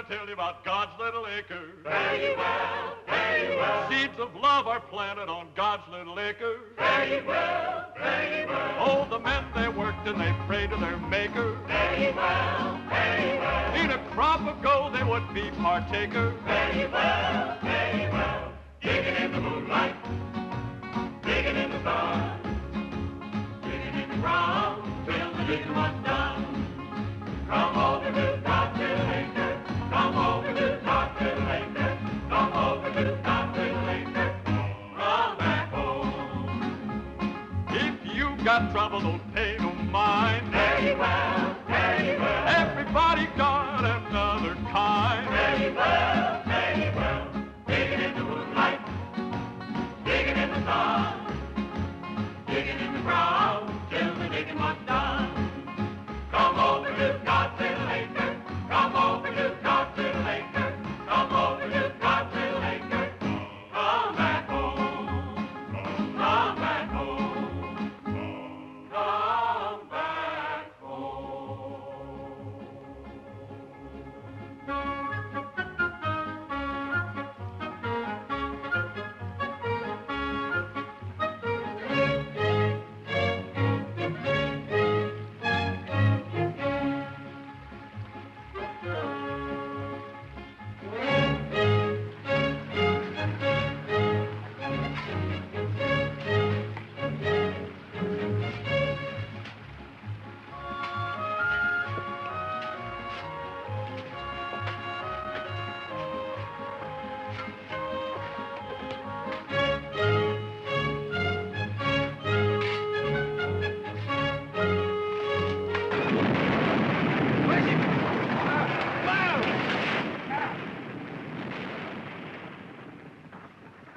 gonna tell you about God's little acre. Fare ye well, fare ye well. Seeds of love are planted on God's little acre. Fare ye well, fare ye well. Oh, the men, they worked and they prayed to their maker. Fare ye well, fare ye well. In a crop of gold they would be partaker. Fare ye well, fare ye well. Digging in the moonlight, digging in the sun, digging in the ground till the digging was done. Come over to God's little acre. Come over to God's little acre. Come over to God's little acre. Come back home. If you got trouble, don't pay no mind. Fare ye well, fare ye well. Everybody got another kind. Fare ye well, fare ye well. Digging in the moonlight, digging in the sun, digging in the ground till the digging was done. Come over to God's little acre. Come over to God's little acre. Come over to God's little acre. Come back home. Come back home. Come back home.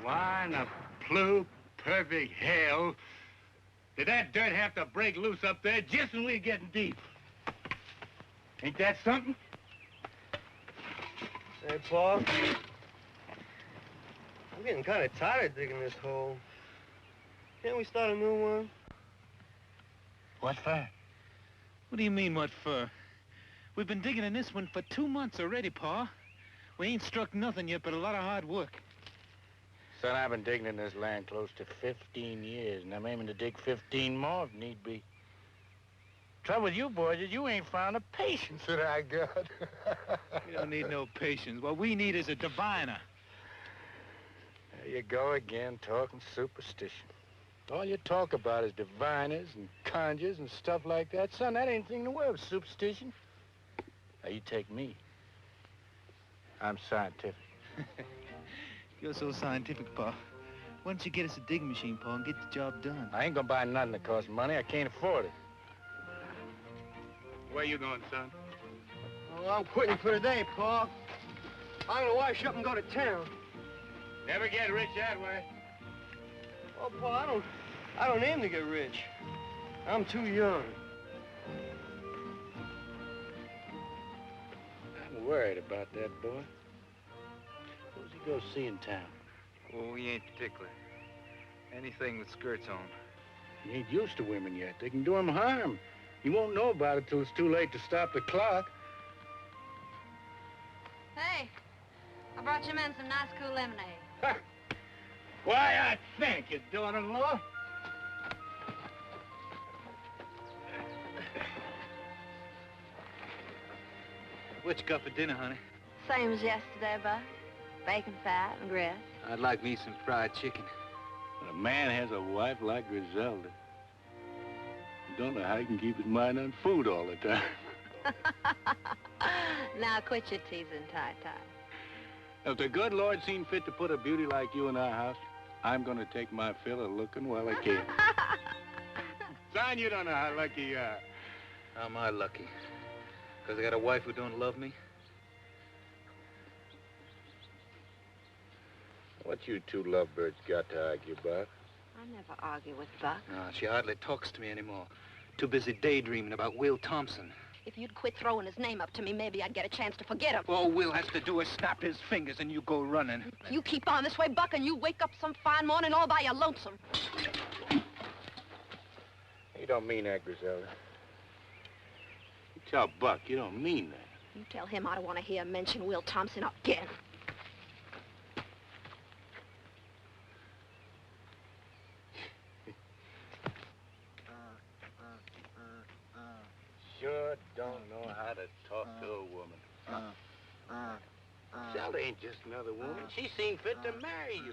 Why in the perfect hell did that dirt have to break loose up there just when we were getting deep? Ain't that something? Hey, Paul. I'm getting kind of tired of digging this hole. Can't we start a new one? What for? What do you mean, what for? We've been digging in this one for 2 months already, Pa. We ain't struck nothing yet but a lot of hard work. Son, I've been digging in this land close to 15 years, and I'm aiming to dig 15 more if need be. Trouble with you boys is you ain't found the patience that I got. We don't need no patience. What we need is a diviner. There you go again, talking superstition. All you talk about is diviners and conjures and stuff like that. Son, that ain't anything in the world with superstition. Now, you take me. I'm scientific. You're so scientific, Pa. Why don't you get us a digging machine, Pa, and get the job done? I ain't gonna buy nothing that costs money. I can't afford it. Where you going, son? Oh, I'm quitting for today, Paul. I'm gonna wash up and go to town. Never get rich that way. Oh, Paul, I don't aim to get rich. I'm too young. I'm worried about that boy. Who's he go see in town? Oh, he ain't particular. Anything with skirts on. He ain't used to women yet. They can do him harm. He won't know about it till it's too late to stop the clock. Hey, I brought you men some nice cool lemonade. Ha! Why, I thank you, daughter-in-law. What you got for dinner, honey? Same as yesterday, Buck. Bacon fat and grits. I'd like me some fried chicken. When a man has a wife like Griselda, you don't know how he can keep his mind on food all the time. Now quit your teasing, Ty-Ty. If the good Lord seen fit to put a beauty like you in our house, I'm gonna take my fill of looking while I can. Son, you don't know how lucky you are. How am I lucky? Because I got a wife who don't love me? What you two lovebirds got to argue about? I never argue with Buck. No, she hardly talks to me anymore. Too busy daydreaming about Will Thompson. If you'd quit throwing his name up to me, maybe I'd get a chance to forget him. All Will has to do is snap his fingers and you go running. You keep on this way, Buck, and you wake up some fine morning all by your lonesome. You don't mean that, Griselda. You tell Buck you don't mean that. You tell him I don't want to hear him mention Will Thompson again. Sure don't know how to talk to a woman. Zelda ain't just another woman. She seen fit to marry you.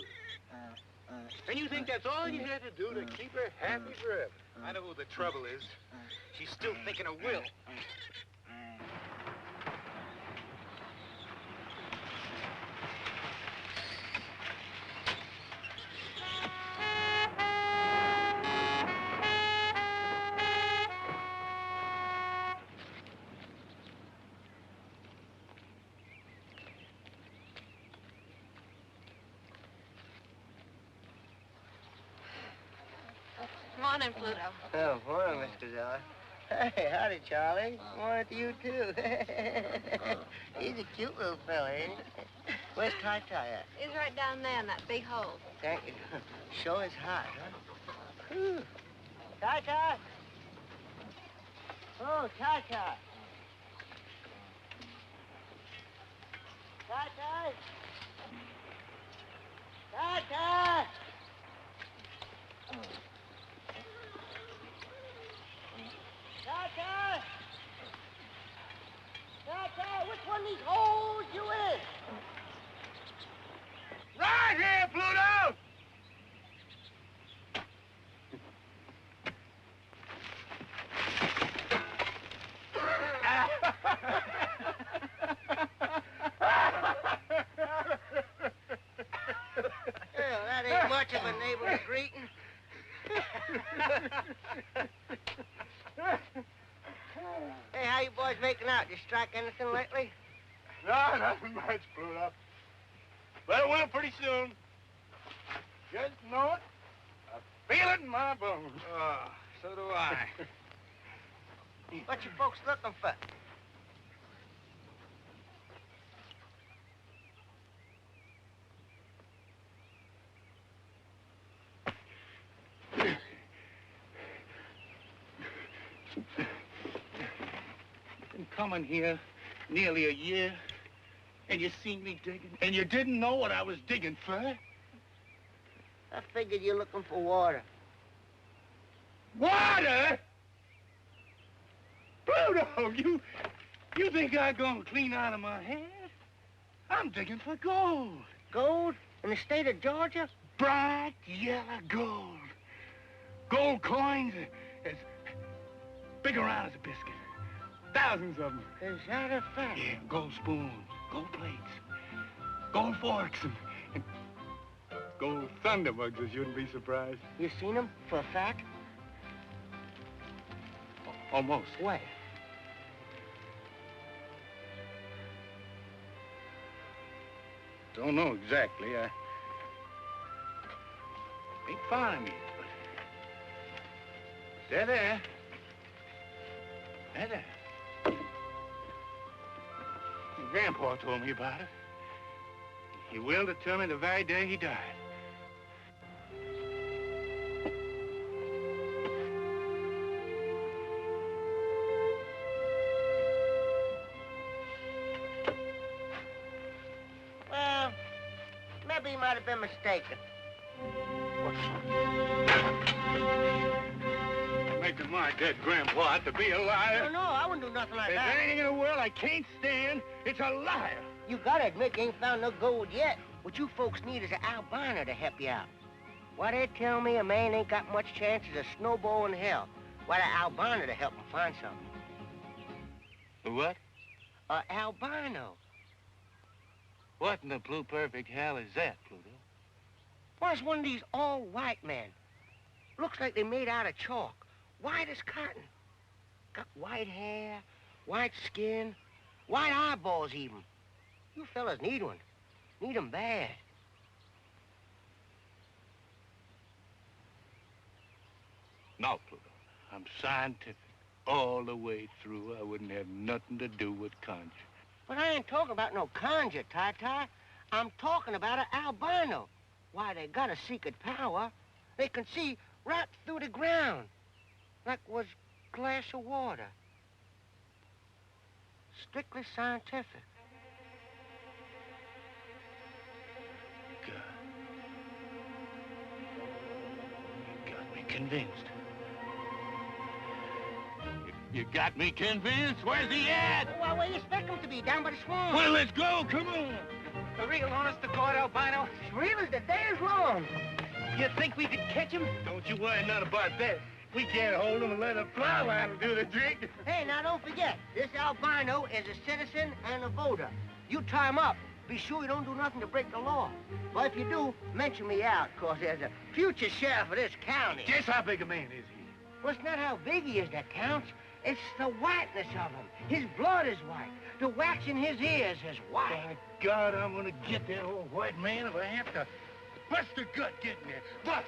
And you think that's all you had to do to keep her happy forever? I know who the trouble is. She's still thinking of Will. Morning, Pluto. Oh, morning, Mr. Zeller. Hey, howdy, Charlie. Morning to you, too. He's a cute little fella, ain't he? Where's Ty-Ty at? He's right down there in that big hole. Thank you. Sure is hot, huh? Whew. Ty-Ty! Oh, Ty-Ty! Ty-Ty! Ty-Ty! Ty-Ty! Ty-Ty, which one of these holes you in? Right here, Pluto! Well, that ain't much of a neighbor's greeting. Hey, how you boys making out? You strike anything lately? No, nothing much, Pluto. But it will pretty soon. Just know it. I feel it in my bones. Oh, so do I. What you folks looking for? Been coming here nearly a year, and you seen me digging, and you didn't know what I was digging for. I figured you're looking for water. Water? Pluto, you think I'm gonna clean out of my hand? I'm digging for gold. Gold? In the state of Georgia? Bright yellow gold. Gold coins as big around as a biscuit. Thousands of them. Is that a fact? Yeah, gold spoons, gold plates, gold forks, and gold thunderbugs, I shouldn't be surprised. You seen them for a fact? Almost. Where? Don't know exactly. I ain't found 'em yet, but they're there. They're there. Your grandpa told me about it. He willed it to me the very day he died. Well, maybe he might have been mistaken. Making my dead grandpa out to be a liar. No, I wouldn't do nothing like There's that. anything in the world I can't stand. It's a liar. You gotta admit you ain't found no gold yet. What you folks need is an albino to help you out. Why, they tell me a man ain't got much chance as a snowball in hell. Why, the albino to help him find something. What? Albino. What in the blue perfect hell is that, Pluto? Why, it's one of these all-white men. Looks like they made out of chalk. White as cotton. Got white hair, white skin, white eyeballs even. You fellas need one. Need 'em bad. No, Pluto. I'm scientific all the way through. I wouldn't have nothing to do with conjure. But I ain't talking about no conjure, Ty-Ty. I'm talking about an albino. Why, they got a secret power. They can see right through the ground. Like was glass of water. Strictly scientific. God. You got me convinced. You got me convinced? Where's he at? Well, where you expect him to be? Down by the swamp. Well, let's go. Come on. A real honest-to-God albino? As real as the day is long. You think we could catch him? Don't you worry none about that. We can't hold him and let a fly line do the trick. Hey, now don't forget, this albino is a citizen and a voter. You tie him up. Be sure you don't do nothing to break the law. Well, if you do, mention me out, cause there's a future sheriff of this county. Just how big a man is he? Well, it's not how big he is that counts. It's the whiteness of him. His blood is white. The wax in his ears is white. By God, I'm gonna get that old white man if I have to bust a gut getting there. Buck,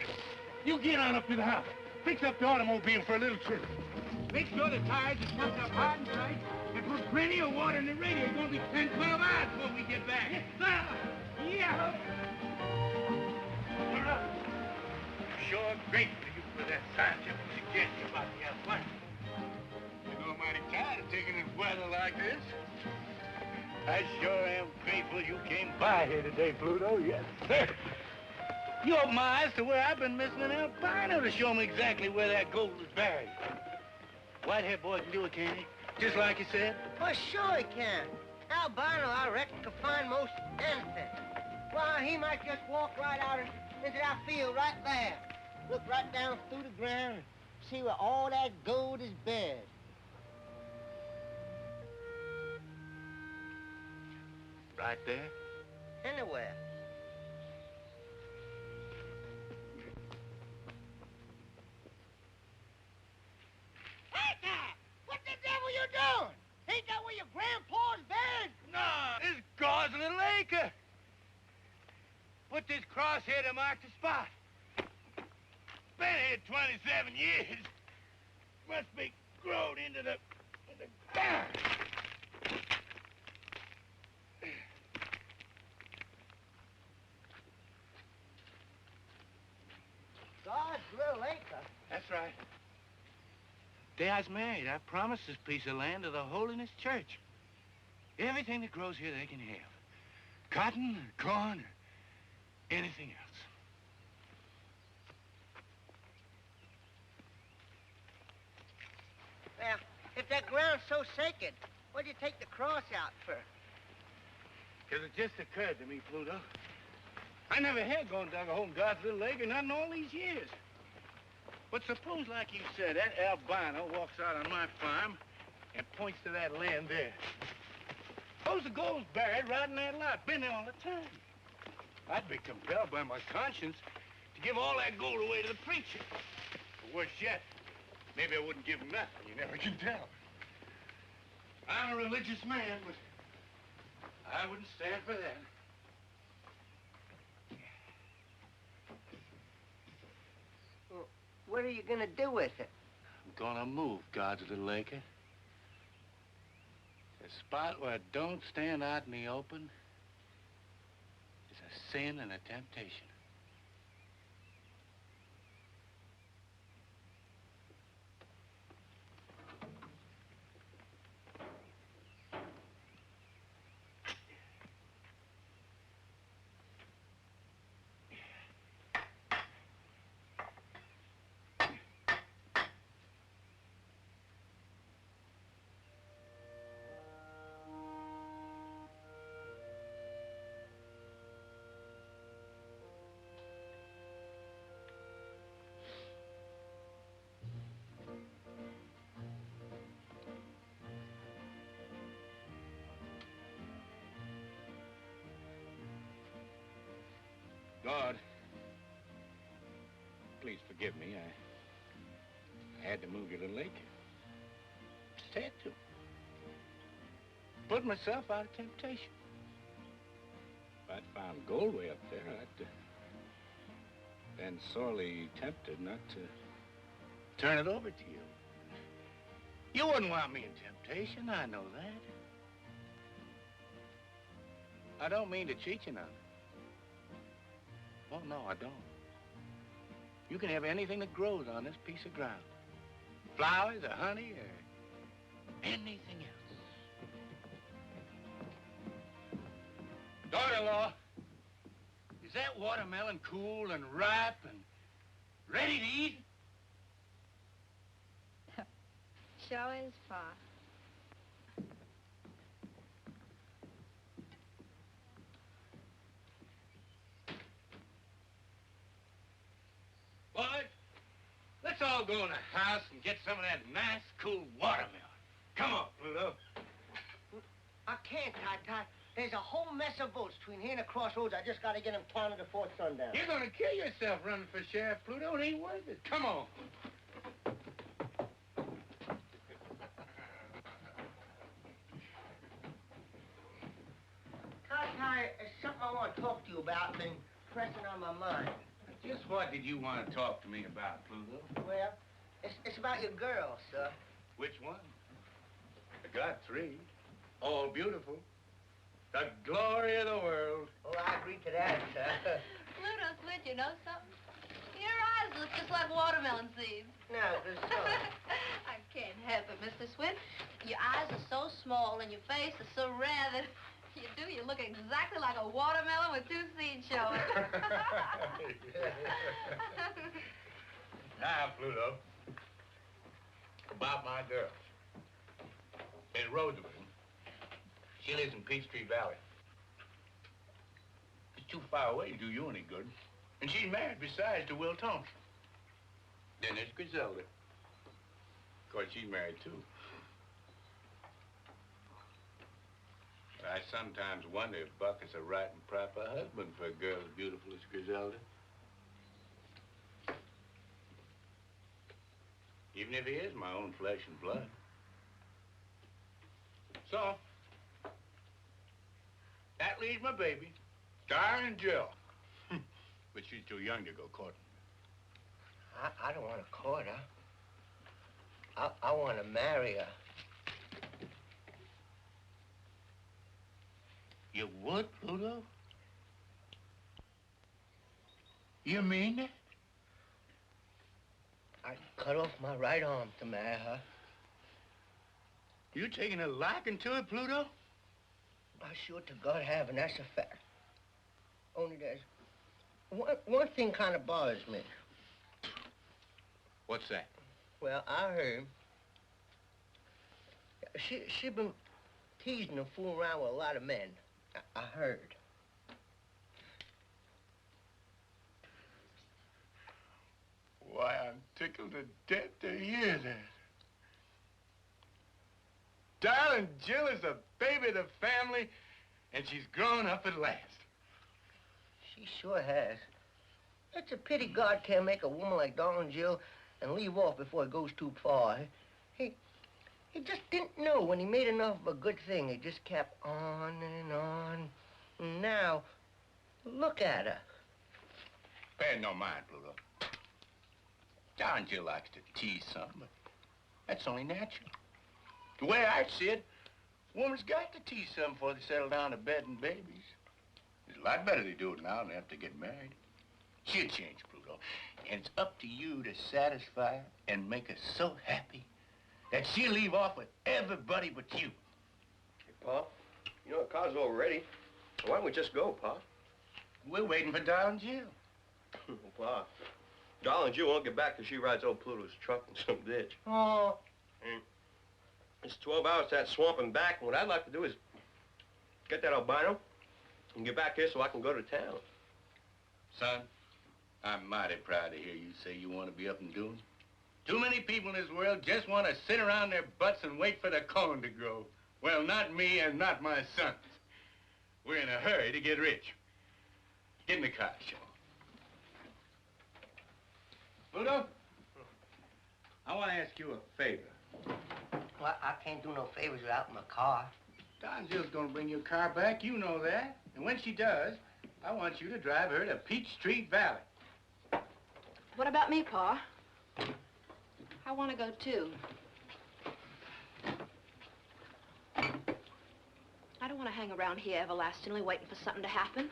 you get on up to the house. Fix up the automobile for a little trip. Make sure the tires are stuffed up hard and tight, and put plenty of water in the radio. It's gonna be 10, 12 hours before we get back. Yes, sir. Yeah. I'm sure grateful to you for that scientific suggestion about the albino. You know, I'm mighty tired of taking in weather like this. I sure am grateful you came by here today, Pluto. Yes, sir. You opened my eyes to where I've been missing an albino to show me exactly where that gold is buried. White-haired boy can do it, can't he? Just like you said? Well, sure he can. Albino, I reckon, can find most anything. Well, he might just walk right out into that field right there. Look right down through the ground and see where all that gold is buried. Right there? Anywhere. What the devil you doing? Ain't that where your grandpa's buried? No, this is God's little acre. Put this crosshair to mark the spot. Been here 27 years. Must be grown into the ground. God's little acre. That's right. Day I was married, I promised this piece of land to the Holiness Church. Everything that grows here they can have. Cotton, or corn, or anything else. Well, if that ground's so sacred, what'd you take the cross out for? Because it just occurred to me, Pluto. I never had gone dug a hole in God's little acre, not in all these years. But suppose, like you said, that albino walks out on my farm and points to that land there. Suppose the gold's buried right in that lot. Been there all the time. I'd be compelled by my conscience to give all that gold away to the preacher. Or worse yet, maybe I wouldn't give him nothing. You never can tell. I'm a religious man, but I wouldn't stand for that. Well, what are you gonna do with it? I'm gonna move God's little acre. A spot where it don't stand out in the open is a sin and a temptation. God, please forgive me. I had to move your little acre. Just had to. Put myself out of temptation. If I'd found gold way up there, I'd been sorely tempted not to turn it over to you. You wouldn't want me in temptation, I know that. I don't mean to cheat you none. Oh, no, I don't. You can have anything that grows on this piece of ground. Flowers or honey or anything else. son-in-law. Is that watermelon cool and ripe and ready to eat? Sure is, Pa. Boys, let's all go in the house and get some of that nice, cool watermelon. Come on, Pluto. I can't, Ty. There's a whole mess of votes between here and the crossroads. I just got to get them counted before sundown. You're going to kill yourself running for sheriff, Pluto. It ain't worth it. Come on. Ty, there's something I want to talk to you about. Been pressing on my mind. Just what did you want to talk to me about, Pluto? Well, it's about your girl, sir. Which one? I got 3. All beautiful. The glory of the world. Oh, I agree to that, sir. Pluto, Switch, you know something? Your eyes look just like watermelon seeds. No, there's so. I can't help it, Mr. Swin. Your eyes are so small and your face is so rare that you look exactly like a watermelon with 2 seeds showing. Now, Pluto, about my girl. In Roosevelt. She lives in Peachtree Valley. It's too far away to do you any good. And she's married, besides, to Will Thompson. Then there's Griselda. Of course, she's married, too. I sometimes wonder if Buck is a right and proper husband for a girl as beautiful as Griselda. Even if he is my own flesh and blood. So, that leaves my baby, darling Jill. But she's too young to go courting. I don't want to court her. I want to marry her. You would, Pluto? You mean that? I'd cut off my right arm to marry her. You taking a liking to it, Pluto? I sure to God have, and that's a fact. Only there's one thing kind of bothers me. What's that? Well, I heard she been teasing and fooling around with a lot of men. I heard. Why, I'm tickled to death to hear that. Darling Jill is the baby of the family, and she's grown up at last. She sure has. It's a pity God can't make a woman like darling Jill and leave off before it goes too far. He just didn't know when he made enough of a good thing. He just kept on and on. And now, look at her. Pay no mind, Pluto. Darling Jill likes to tease some, but that's only natural. The way I see it, a woman's got to tease some before they settle down to bed and babies. It's a lot better they do it now than have to get married. She'll change, Pluto, and it's up to you to satisfy her and make her so happy that she'll leave off with everybody but you. Hey, Pa, you know the car's all ready. Why don't we just go, Pa? We're waiting for darling Jill. Pa, darling Jill won't get back till she rides old Pluto's truck in some ditch. Oh. It's 12 hours to that swamp and back, and what I'd like to do is get that albino and get back here so I can go to town. Son, I'm mighty proud to hear you say you want to be up and doing. Too many people in this world just want to sit around their butts and wait for the corn to grow. Well, not me and not my sons. We're in a hurry to get rich. Get in the car, Sean. Pluto, I want to ask you a favor. Well, I can't do no favors without my car. Don Jill's gonna bring your car back, you know that. And when she does, I want you to drive her to Peachtree Valley. What about me, Pa? I want to go, too. I don't want to hang around here everlastingly waiting for something to happen.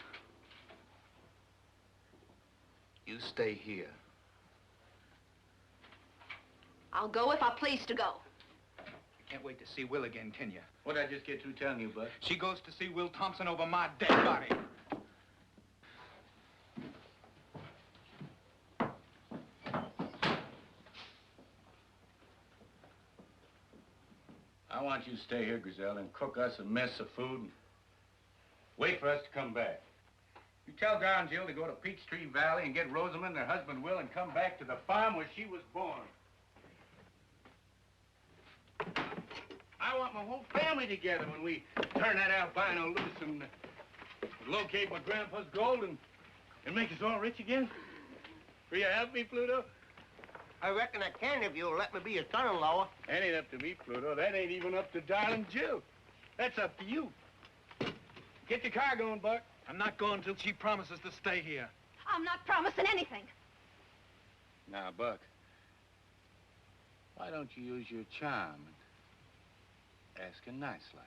You stay here. I'll go if I please to go. Can't wait to see Will again, can you? What'd I just get through telling you, Bud? She goes to see Will Thompson over my dead body. want you to stay here, Griselda, and cook us a mess of food and wait for us to come back. You tell Gar and Jill to go to Peachtree Valley and get Rosamond and her husband Will and come back to the farm where she was born. I want my whole family together when we turn that albino loose and locate my grandpa's gold and make us all rich again. Will you help me, Pluto? I reckon I can if you'll let me be your son-in-law. That ain't up to me, Pluto. That ain't even up to darling Jill. That's up to you. Get your car going, Buck. I'm not going till she promises to stay here. I'm not promising anything. Now, Buck, why don't you use your charm and ask her nice like?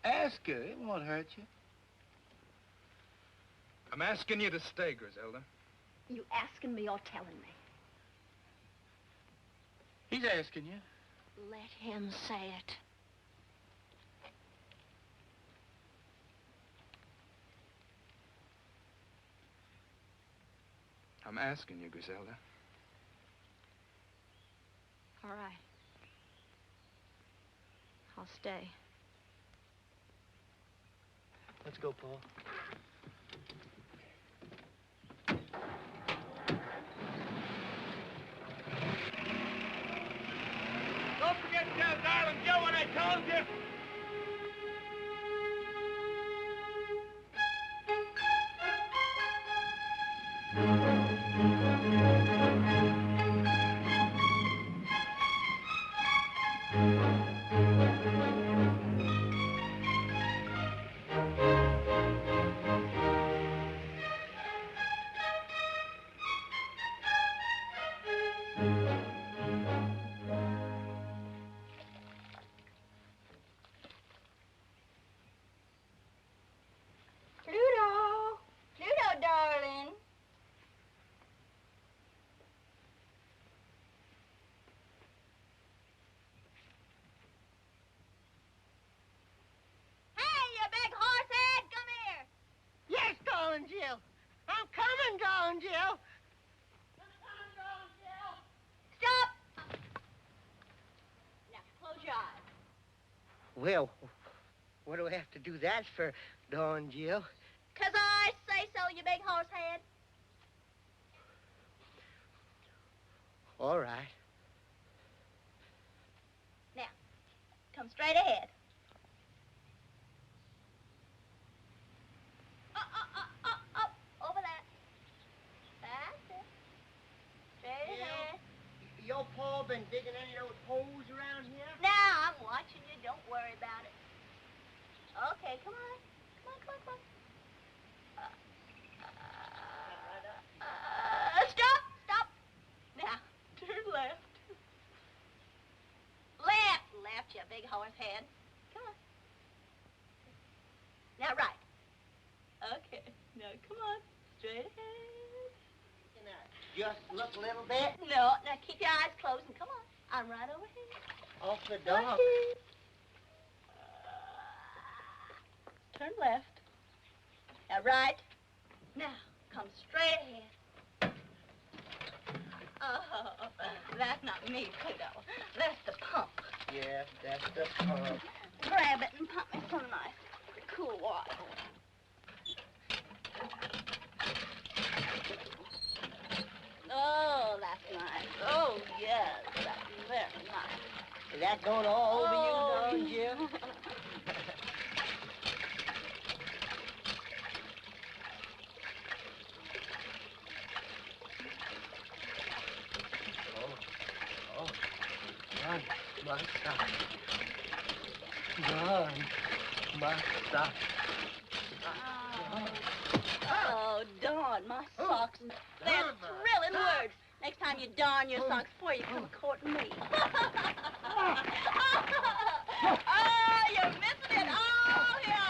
Ask her. It won't hurt you. I'm asking you to stay, Griselda. You asking me or telling me? He's asking you. Let him say it. I'm asking you, Griselda. All right. I'll stay. Let's go, Paul. Don't forget to tell darling Joe what I told you. Pluto, darling. Hey, you big horse head, come here. Yes, darling Jill. I'm coming, darling Jill. Stop! Now, close your eyes. Well, what do I have to do that for, darling Jill? 'Cause I say so, you big horse head. All right. Now, come straight ahead. Up, over that. That's it. Straight ahead. Your pa been digging any of those holes around here? Now, I'm watching you. Don't worry about it. Okay, come on. Come on. Stop. Now, turn left. Left, you big horse head. Come on. Now, right. Okay. Now, come on. Straight ahead. Just look a little bit. No, now keep your eyes closed and come on. I'm right over here. Off the dock. Turn left. Now, right. Now, come straight ahead. Oh, that's not me, Pluto. That's the pump. Yeah, that's the pump. Grab it and pump me some nice, cool water. Oh, that's nice. Oh, yes, that's very nice. Is that going all over you, darling Jill? My sock. My sock. Oh, darn, my socks. They're thrilling words. Next time you darn your socks before you come courting me. Oh, you're missing it. Oh, yeah.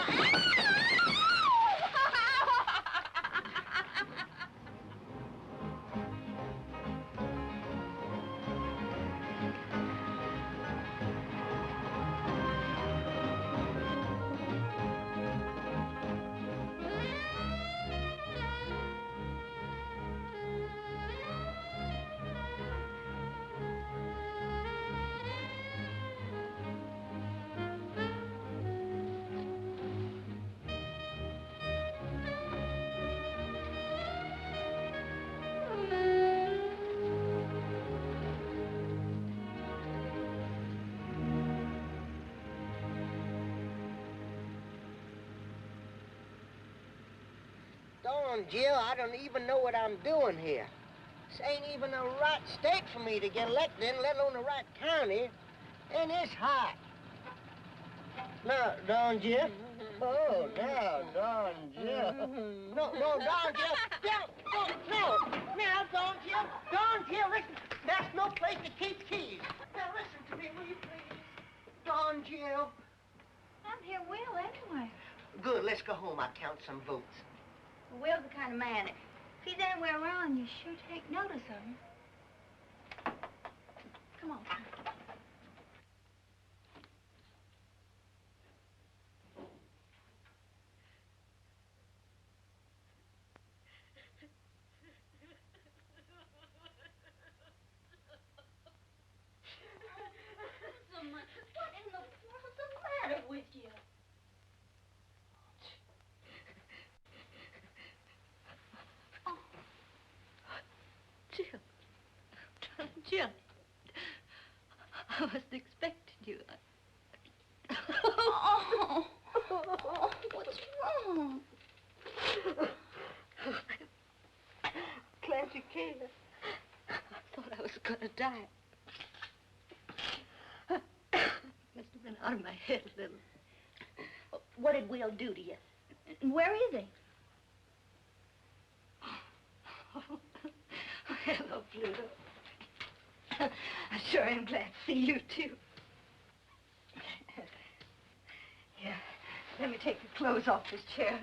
Darn, Jill, I don't even know what I'm doing here. This ain't even the right state for me to get elected in, let alone the right county. And it's hot. No, darn, Jill. Oh, no, darn, Jill. No, darn, Jill. No, darn, Jill. Darn, Jill, listen. That's no place to keep keys. Now, listen to me, will you please? Darn, Jill. I'm here, Will, anyway. Good, let's go home. I'll count some votes. Will's the kind of man, if he's anywhere around, you sure take notice of him. Come on. What in the world's the matter with you? Oh. Jill. I wasn't expecting you. Oh, what's wrong? Glad you came. I thought I was going to die. Must have been out of my head a little. What did Will do to you? And where is he? Oh, hello, Pluto. I sure am glad to see you, too. Here, let me take your clothes off this chair.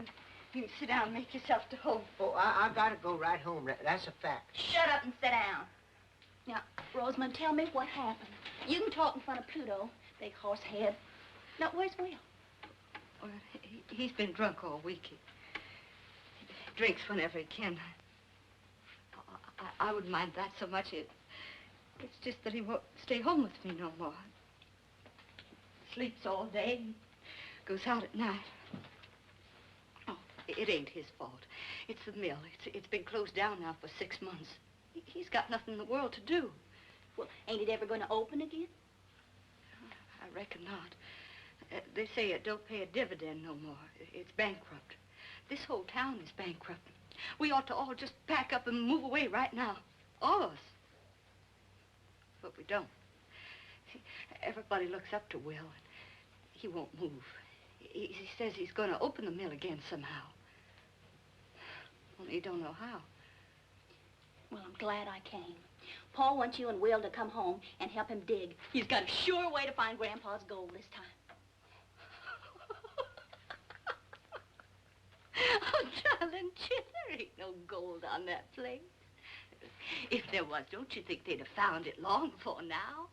You can sit down and make yourself to home. Oh, I gotta go right home. That's a fact. Shut up and sit down. Now, Rosamond, tell me what happened. You can talk in front of Pluto, big horse head. Now, where's Will? Well, he's been drunk all week. He drinks whenever he can. I wouldn't mind that so much. It's just that he won't stay home with me no more. Sleeps all day and goes out at night. Oh, it ain't his fault. It's the mill. It's been closed down now for 6 months. He's got nothing in the world to do. Well, ain't it ever going to open again? I reckon not. They say it don't pay a dividend no more. It's bankrupt. This whole town is bankrupt. We ought to all just pack up and move away right now. All of us. But we don't. See, everybody looks up to Will, and he won't move. He says he's going to open the mill again somehow. Only he don't know how. Well, I'm glad I came. Paul wants you and Will to come home and help him dig. He's got a sure way to find Grandpa's gold this time. Oh, darling, there ain't no gold on that place. If there was, don't you think they'd have found it long before now?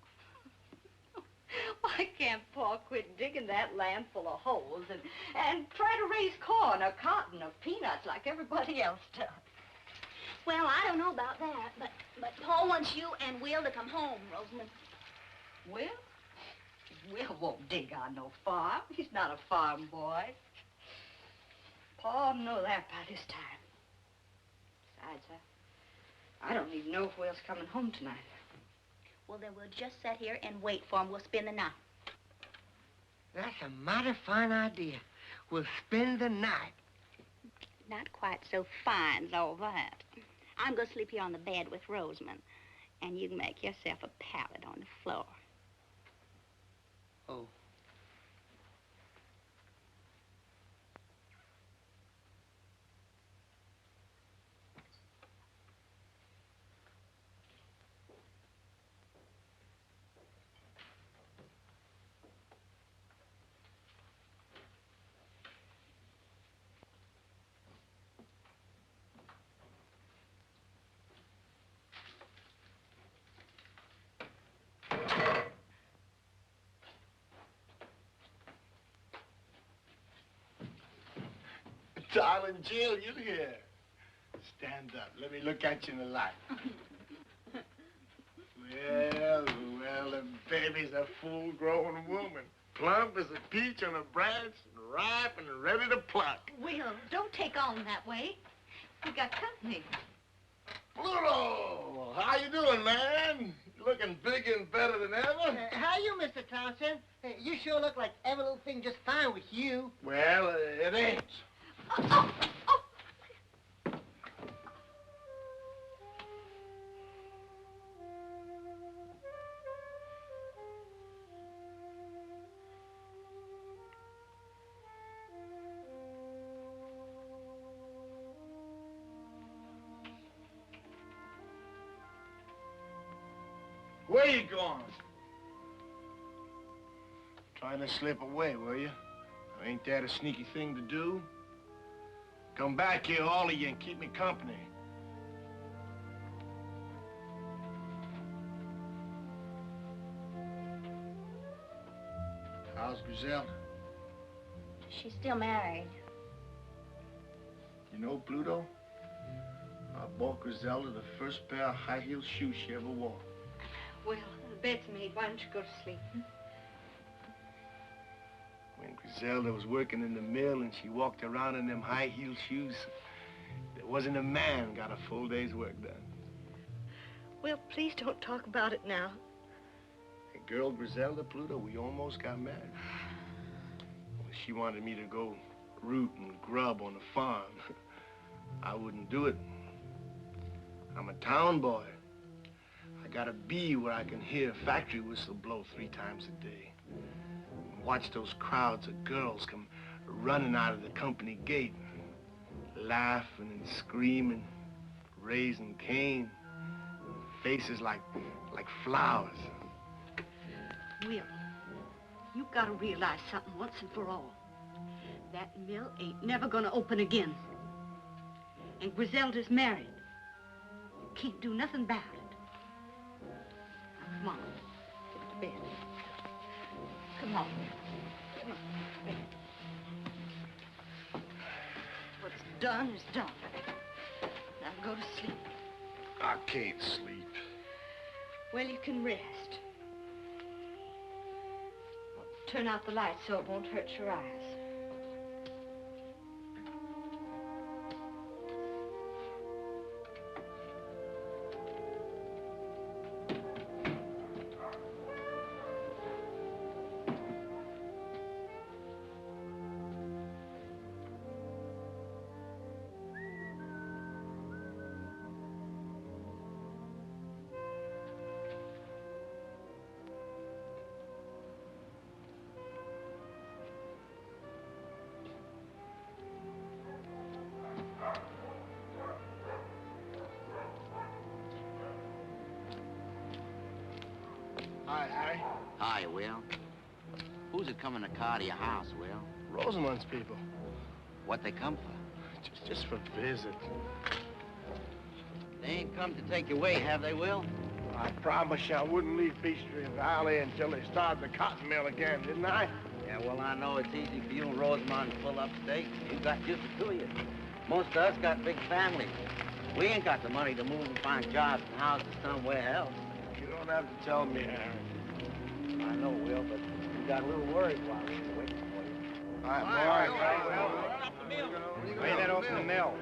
Why can't Pa quit digging that land full of holes and try to raise corn or cotton or peanuts like everybody else does? Well, I don't know about that, but Paul wants you and Will to come home, Rosamond. Will? Will won't dig on no farm. He's not a farm boy. Paul know that by this time. Besides, I don't even know if Will's coming home tonight. Well, then we'll just sit here and wait for him. We'll spend the night. That's a mighty fine idea. We'll spend the night. Not quite so fine as all that. I'm going to sleep here on the bed with Rosamond, and you can make yourself a pallet on the floor. Oh. Darling Jill, you here. Stand up. Let me look at you in the light. Well, the baby's a full-grown woman. Plump as a peach on a branch, and ripe and ready to pluck. Will, don't take on that way. We got company. Pluto! How you doing, man? You looking bigger and better than ever? How you, Mr. Townsend? You sure look like every little thing just fine with you. Well, it ain't. Oh. Where you going? Trying to slip away, were you? Ain't that a sneaky thing to do? Come back here, all of you, and keep me company. How's Griselda? She's still married. You know, Pluto, I bought Griselda the first pair of high-heel shoes she ever wore. Well, the bed's made. Why don't you go to sleep? When Griselda was working in the mill and she walked around in them high-heel shoes, there wasn't a man got a full day's work done. Well, please don't talk about it now. The girl Griselda, Pluto, we almost got married. Well, she wanted me to go root and grub on the farm. I wouldn't do it. I'm a town boy. I gotta be where I can hear a factory whistle blow 3 times a day. Watch those crowds of girls come running out of the company gate, laughing and screaming, raising Cain, faces like flowers. Will, you gotta realize something once and for all. That mill ain't never gonna open again. And Griselda's married. You can't do nothing about it. Now, come on, get to bed. Come on. Come on, bed. What's done is done. Now go to sleep. I can't sleep. Well, you can rest. Turn out the light so it won't hurt your eyes. Hi, Harry. Hi, Will. Who's it coming to car to your house, Will? Rosamund's people. What they come for? Just for visit. They ain't come to take you away, have they, Will? I promised you I wouldn't leave Peachtree Valley until they started the cotton mill again, didn't I? Yeah, well, I know it's easy for you and Rosamond to pull up state. You got just the 2 of you. Most of us got big families. We ain't got the money to move and find jobs and houses somewhere else. You don't have to tell me, Harry. I know, Will, but we got a little worried while we were waiting for you. All right, boy. Lay that off in the mill.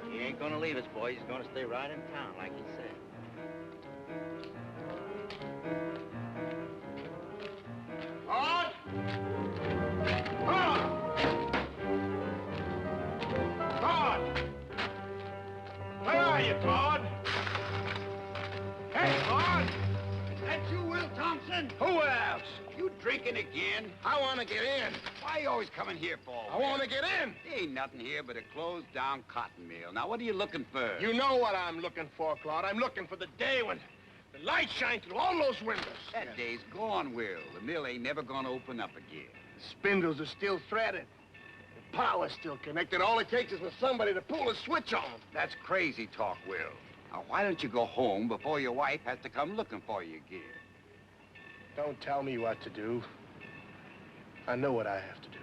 He ain't gonna leave us, boy. He's gonna stay right in town, like he said. Todd! Todd! Todd! Where are you, Todd? Hey, Todd! That you, Will Thompson? Who else? You drinking again? I want to get in. Why you always coming here for? I want to get in. There ain't nothing here but a closed-down cotton mill. Now, what are you looking for? You know what I'm looking for, Claude. I'm looking for the day when the light shines through all those windows. That day's gone, Will. The mill ain't never gonna open up again. The spindles are still threaded. The power's still connected. All it takes is for somebody to pull a switch on. That's crazy talk, Will. Now, why don't you go home before your wife has to come looking for you again? Don't tell me what to do. I know what I have to do.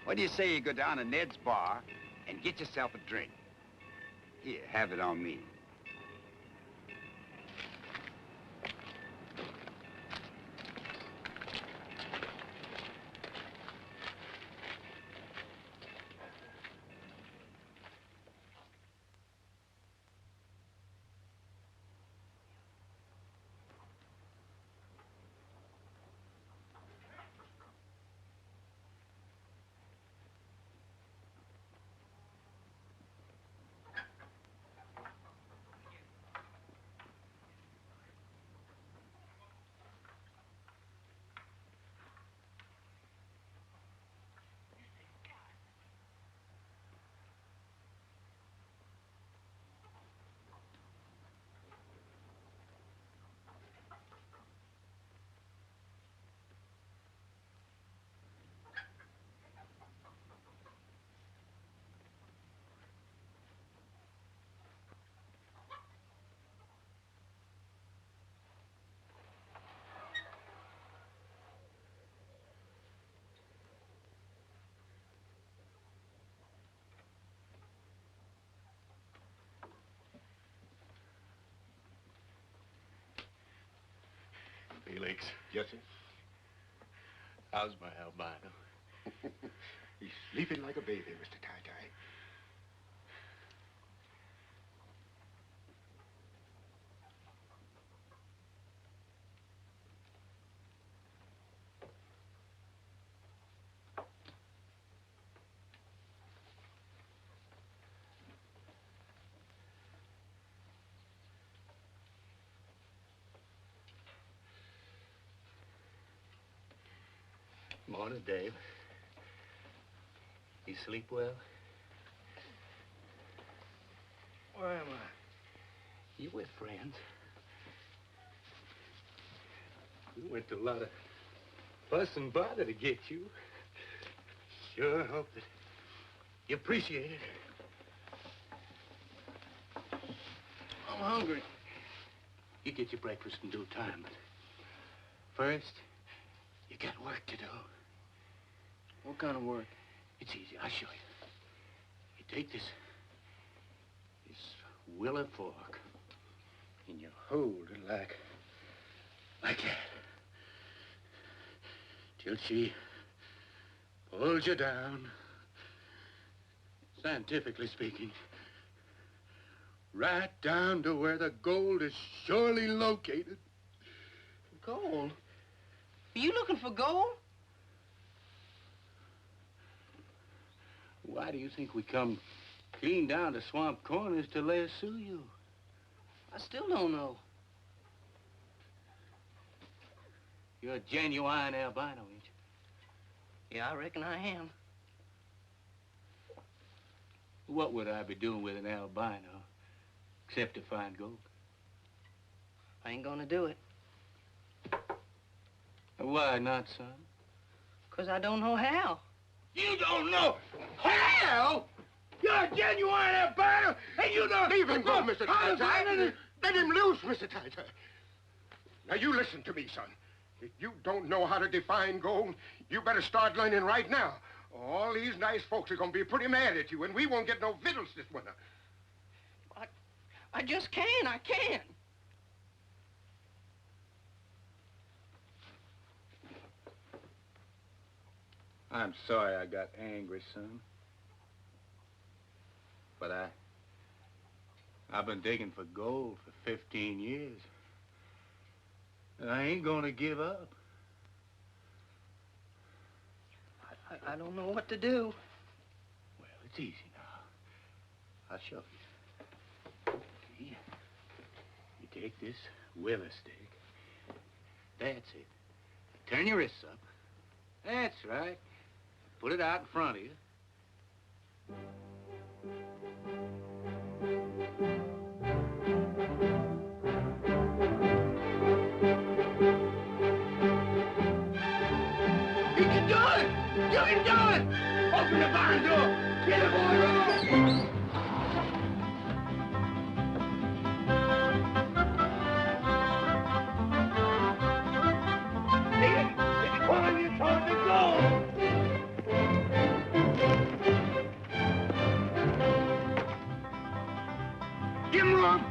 What do you say you go down to Ned's bar and get yourself a drink? Here, have it on me. Felix. Yes, sir? How's my albino? He's sleeping like a baby, Mr. Tie-Tie. Morning, Dave. You sleep well? Where am I? You with friends? We went to a lot of fuss and bother to get you. Sure hope that you appreciate it. I'm hungry. You get your breakfast in due time, but first, you got work to do. What kind of work? It's easy. I'll show you. You take this willow fork, and you hold it like that, till she pulls you down. Scientifically speaking, right down to where the gold is surely located. Gold? Are you looking for gold? Why do you think we come clean down to Swamp Corners to lasso you? I still don't know. You're a genuine albino, ain't you? Yeah, I reckon I am. What would I be doing with an albino except to find gold? I ain't gonna do it. Why not, son? 'Cause I don't know how. You don't know how? You're a genuine albino, and you don't... Leave him go, Mr. Tie-Tie. Let him loose, Mr. Tie-Tie. Now, you listen to me, son. If you don't know how to define gold, you better start learning right now. All these nice folks are going to be pretty mad at you, and we won't get no victuals this winter. I just can't. I can't. I'm sorry I got angry, son. But I've been digging for gold for 15 years. And I ain't gonna give up. I don't know what to do. Well, it's easy now. I'll show you. See? You take this willow stick. That's it. Turn your wrists up. That's right. Put it out in front of you. You can do it! You can do it! Open the barn door! Get a boy roll! It's pulling you toward the goal! Give him room!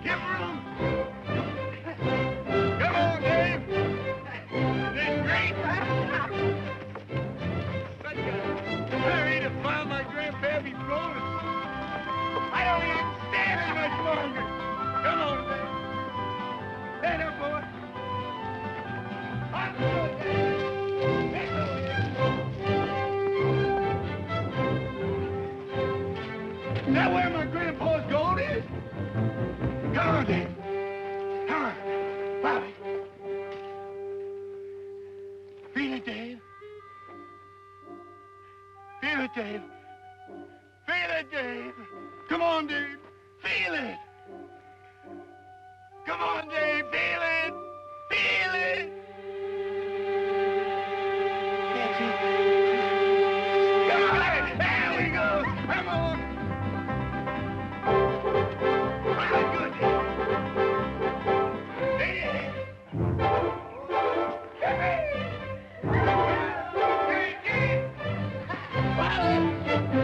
Give him room! Come on, Dave! This great! Hurry to find my grandpappy rolling. I don't even stand it much longer. Come on, Dave. Stand up, boy. I'm good, Dave. Let's go, Dave. Is that where my grandpa's gold is? Come on, Dave. Come on. Bobby. Feel it, Dave. Feel it, Dave. Feel it, Dave. Come on, Dave. Feel it. Come on, Dave. Feel it. Feel it. That's it. Come on. There we go. Come on. Very good, Dave. There.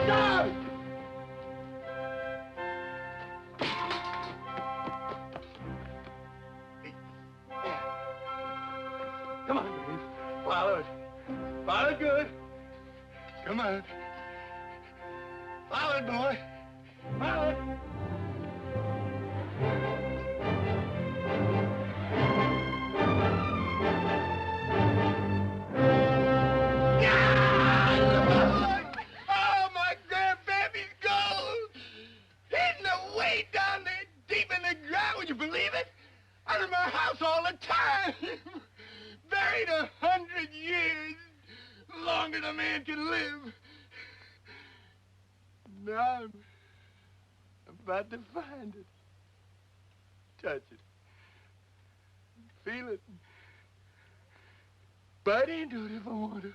Stop! Come on. Forward, boy. Forward. Oh, my grandbaby's gold! Hidden away down there deep in the ground, would you believe it? Under my house all the time. Buried 100 years. Longer than a man can live. Now I'm about to find it. Touch it. Feel it. Bite into it if I want to.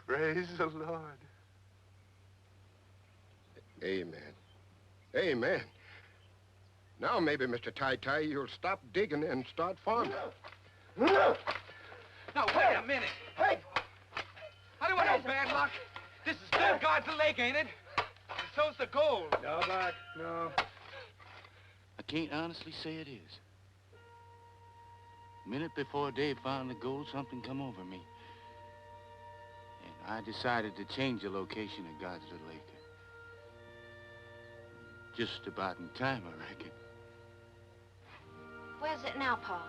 Praise the Lord. Amen. Amen. Now maybe, Mr. Tie-Tie, you'll stop digging and start farming. Now, wait a minute. Hey! I don't want no bad luck. This is still God's lake, ain't it? And so's the gold. No, Buck, no. I can't honestly say it is. A minute before Dave found the gold, something come over me. And I decided to change the location of God's little acre. Just about in time, I reckon. Where's it now, Pa?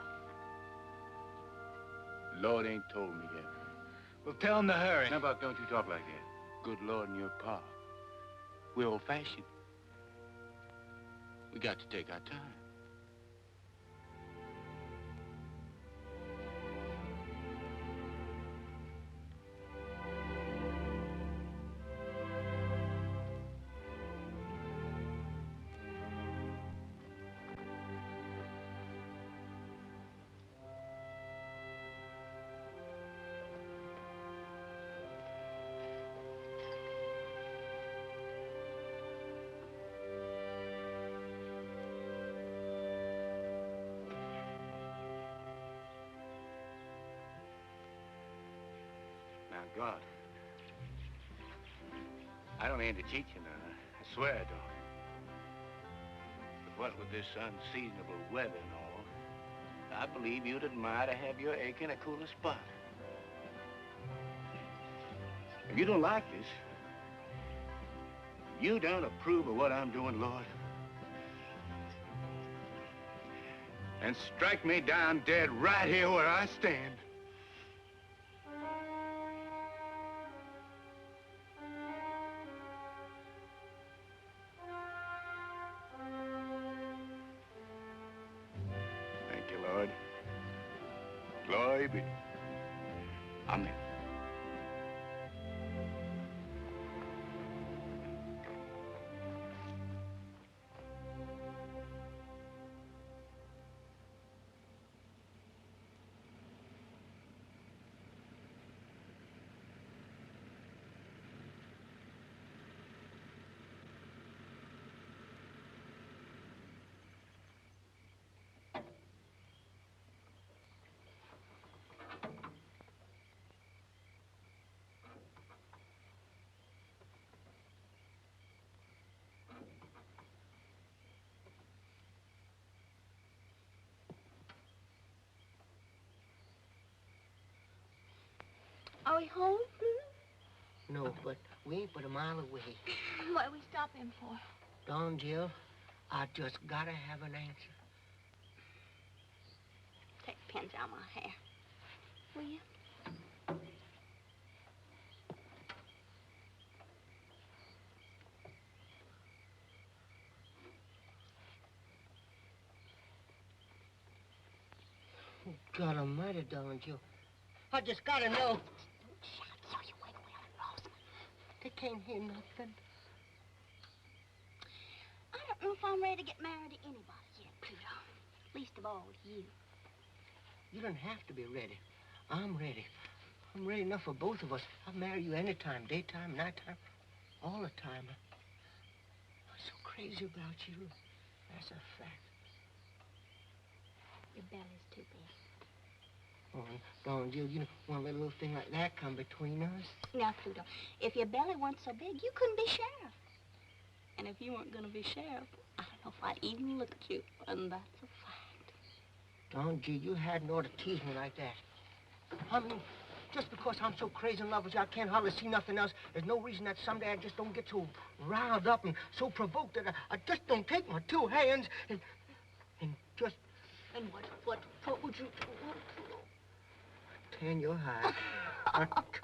Lord ain't told me yet. Well, tell him to hurry. Now, Buck, don't you talk like that. Good Lord and your Pa. We're old-fashioned. We got to take our time. Now, God, I don't aim to cheat you now. I swear I don't. But what with this unseasonable weather and all, I believe you'd admire to have your acre in a cooler spot. If you don't like this, you don't approve of what I'm doing, Lord, and strike me down dead right here where I stand. Glory be. Amen. Are we home? No, but we ain't but a mile away. What are we stopping for? Don, Jill, I just gotta have an answer. Take the pins out of my hair. Will you? Oh, God almighty, Don, Jill. I just gotta know. Shut so you wake Will and Rosa. They can't hear nothing. I don't know if I'm ready to get married to anybody yet, Pluto. Least of all to you. You don't have to be ready. I'm ready. I'm ready enough for both of us. I'll marry you anytime, daytime, nighttime, all the time. I'm so crazy about you. That's a fact. Your belly's too big. Oh, Don, Jill, you don't want to let a little thing like that come between us. Now, Pluto, if your belly weren't so big, you couldn't be sheriff. And if you weren't going to be sheriff, I don't know if I'd even look at you. And that's a fact. Don G, you hadn't ought to tease me like that. I mean, just because I'm so crazy in love with you, I can't hardly see nothing else. There's no reason that someday I just don't get so riled up and so provoked that I just don't take my two hands and just... And what would you do? Tan your hide.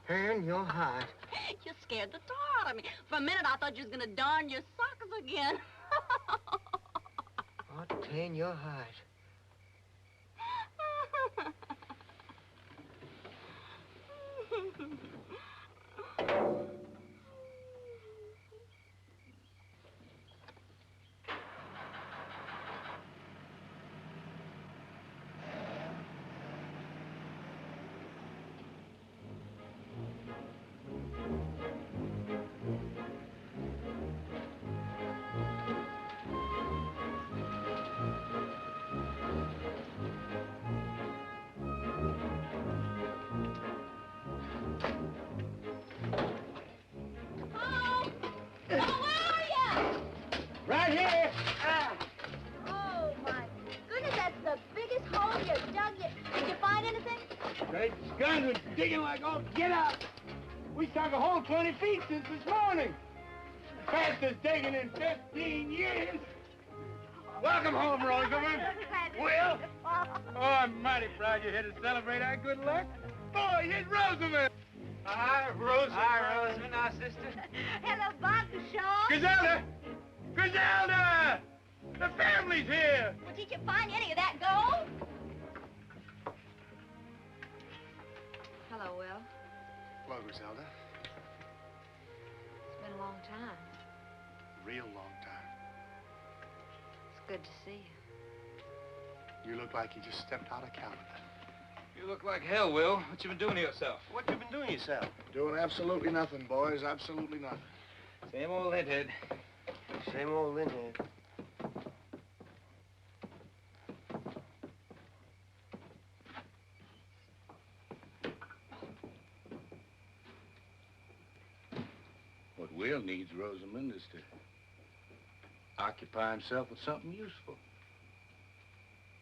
Tan your hide. You scared the tar out of me. For a minute, I thought you was gonna darn your socks again. I'll tan your hide. Right here. Oh, my goodness, that's the biggest hole you dug yet. Did you find anything? Great guns are digging like, oh, get out. We dug a hole 20 feet since this morning. Fastest digging in 15 years. Welcome home, Rosamond. Will? Oh, I'm mighty proud you're here to celebrate our good luck. Boy, here's Rosamond. Hi, Rosamond. Hi, Rosamond, our sister. Hello, Bob, Shaw. Griselda! Griselda! The family's here! Well, did you find any of that gold? Hello, Will. Hello, Griselda. It's been a long time. Real long time. It's good to see you. You look like you just stepped out of Canada. You look like hell, Will. What you been doing to yourself? What you been doing yourself? Doing absolutely nothing, boys. Absolutely nothing. Same old linthead. Same old linthead. What Will needs, Rosamond, is to occupy himself with something useful.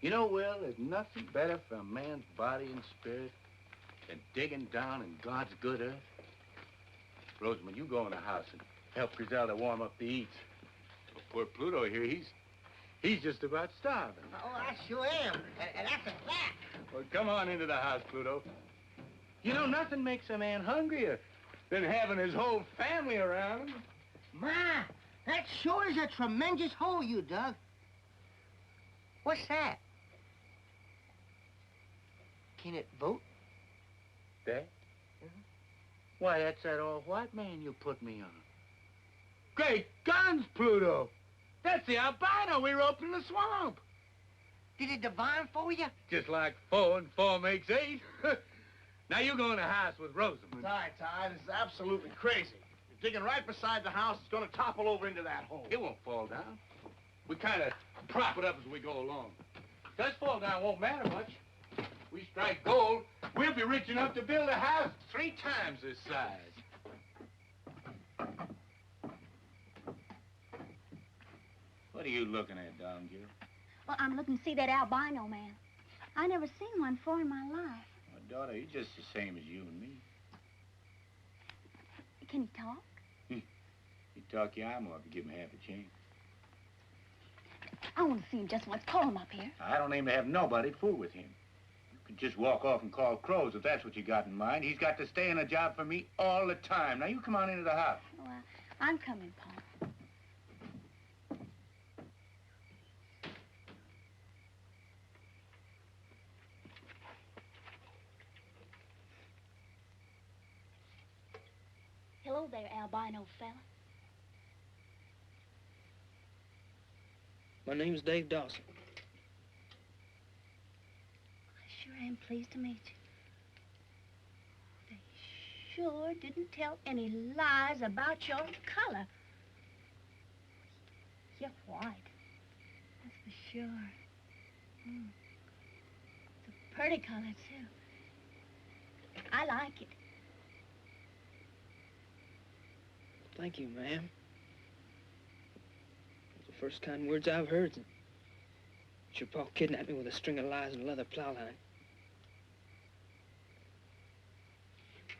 You know, Will, there's nothing better for a man's body and spirit than digging down in God's good earth. Rosamond, you go in the house and help Griselda warm up the eats. Well, poor Pluto here, he's just about starving. Oh, I sure am. And that's a fact. Well, come on into the house, Pluto. You know, nothing makes a man hungrier than having his whole family around him. Ma, that sure is a tremendous hole you dug. What's that? Can it vote? That? Why, that's that old white man you put me on. Great guns, Pluto! That's the albino we roped in the swamp. Did it divine for you? Just like 4 and 4 makes 8. Now you go in the house with Rosamond. Ty, this is absolutely crazy. You're digging right beside the house. It's going to topple over into that hole. It won't fall down. We kind of prop it up as we go along. If it does fall down, it won't matter much. We strike gold, we'll be rich enough to build a house 3 times this size. What are you looking at, Don Gill? Well, I'm looking to see that albino man. I never seen one before in my life. My daughter, he's just the same as you and me. Can he talk? He'd talk your arm off if you give him half a chance. I want to see him just once. Call him up here. I don't aim to have nobody fool with him. You can just walk off and call crows if that's what you got in mind. He's got to stay in a job for me all the time. Now, you come on into the house. Well, I'm coming, Paul. Hello there, albino fella. My name's Dave Dawson. I sure am pleased to meet you. They sure didn't tell any lies about your color. You're white. That's for sure. It's a pretty color, too. I like it. Thank you, ma'am. Those are the first kind words I've heard. Your pa kidnapped me with a string of lies and a leather plow line.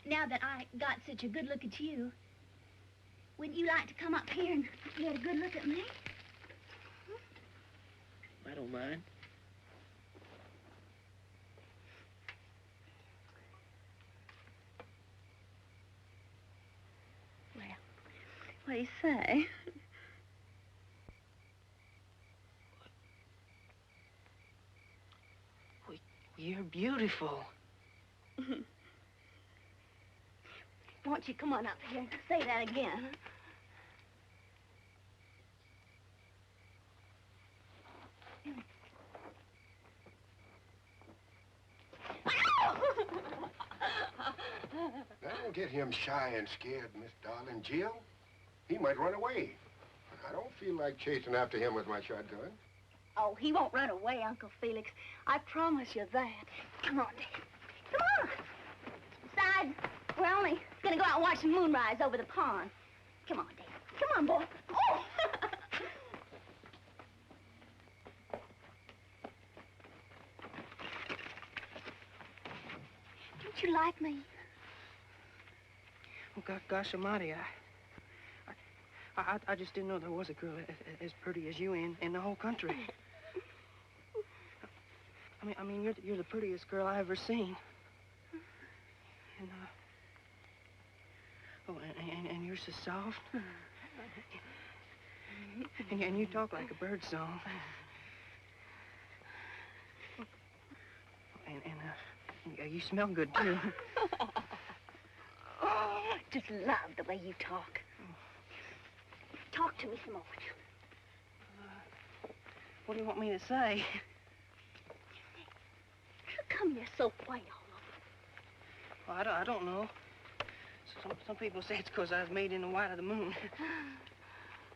Now that I got such a good look at you, wouldn't you like to come up here and get a good look at me? I don't mind. Well, what do you say? You're beautiful. Won't you come on up here and say that again? Don't get him shy and scared, Miss Darling Jill. He might run away. I don't feel like chasing after him with my shotgun. Oh, he won't run away, Uncle Felix. I promise you that. Come on, Dad. Come on. Besides, we're only gonna go out and watch the moonrise over the pond. Come on, Dad. Come on, boy. Oh! Don't you like me? Oh, gosh almighty, I just didn't know there was a girl as pretty as you in the whole country. I mean, you're the prettiest girl I ever seen. And, and you're so soft. And you talk like a bird song. And you smell good, too. Oh, I just love the way you talk. Talk to me some more. What do you want me to say? How come you're so white all over? Well, I don't know. Some people say it's because I was made in the white of the moon.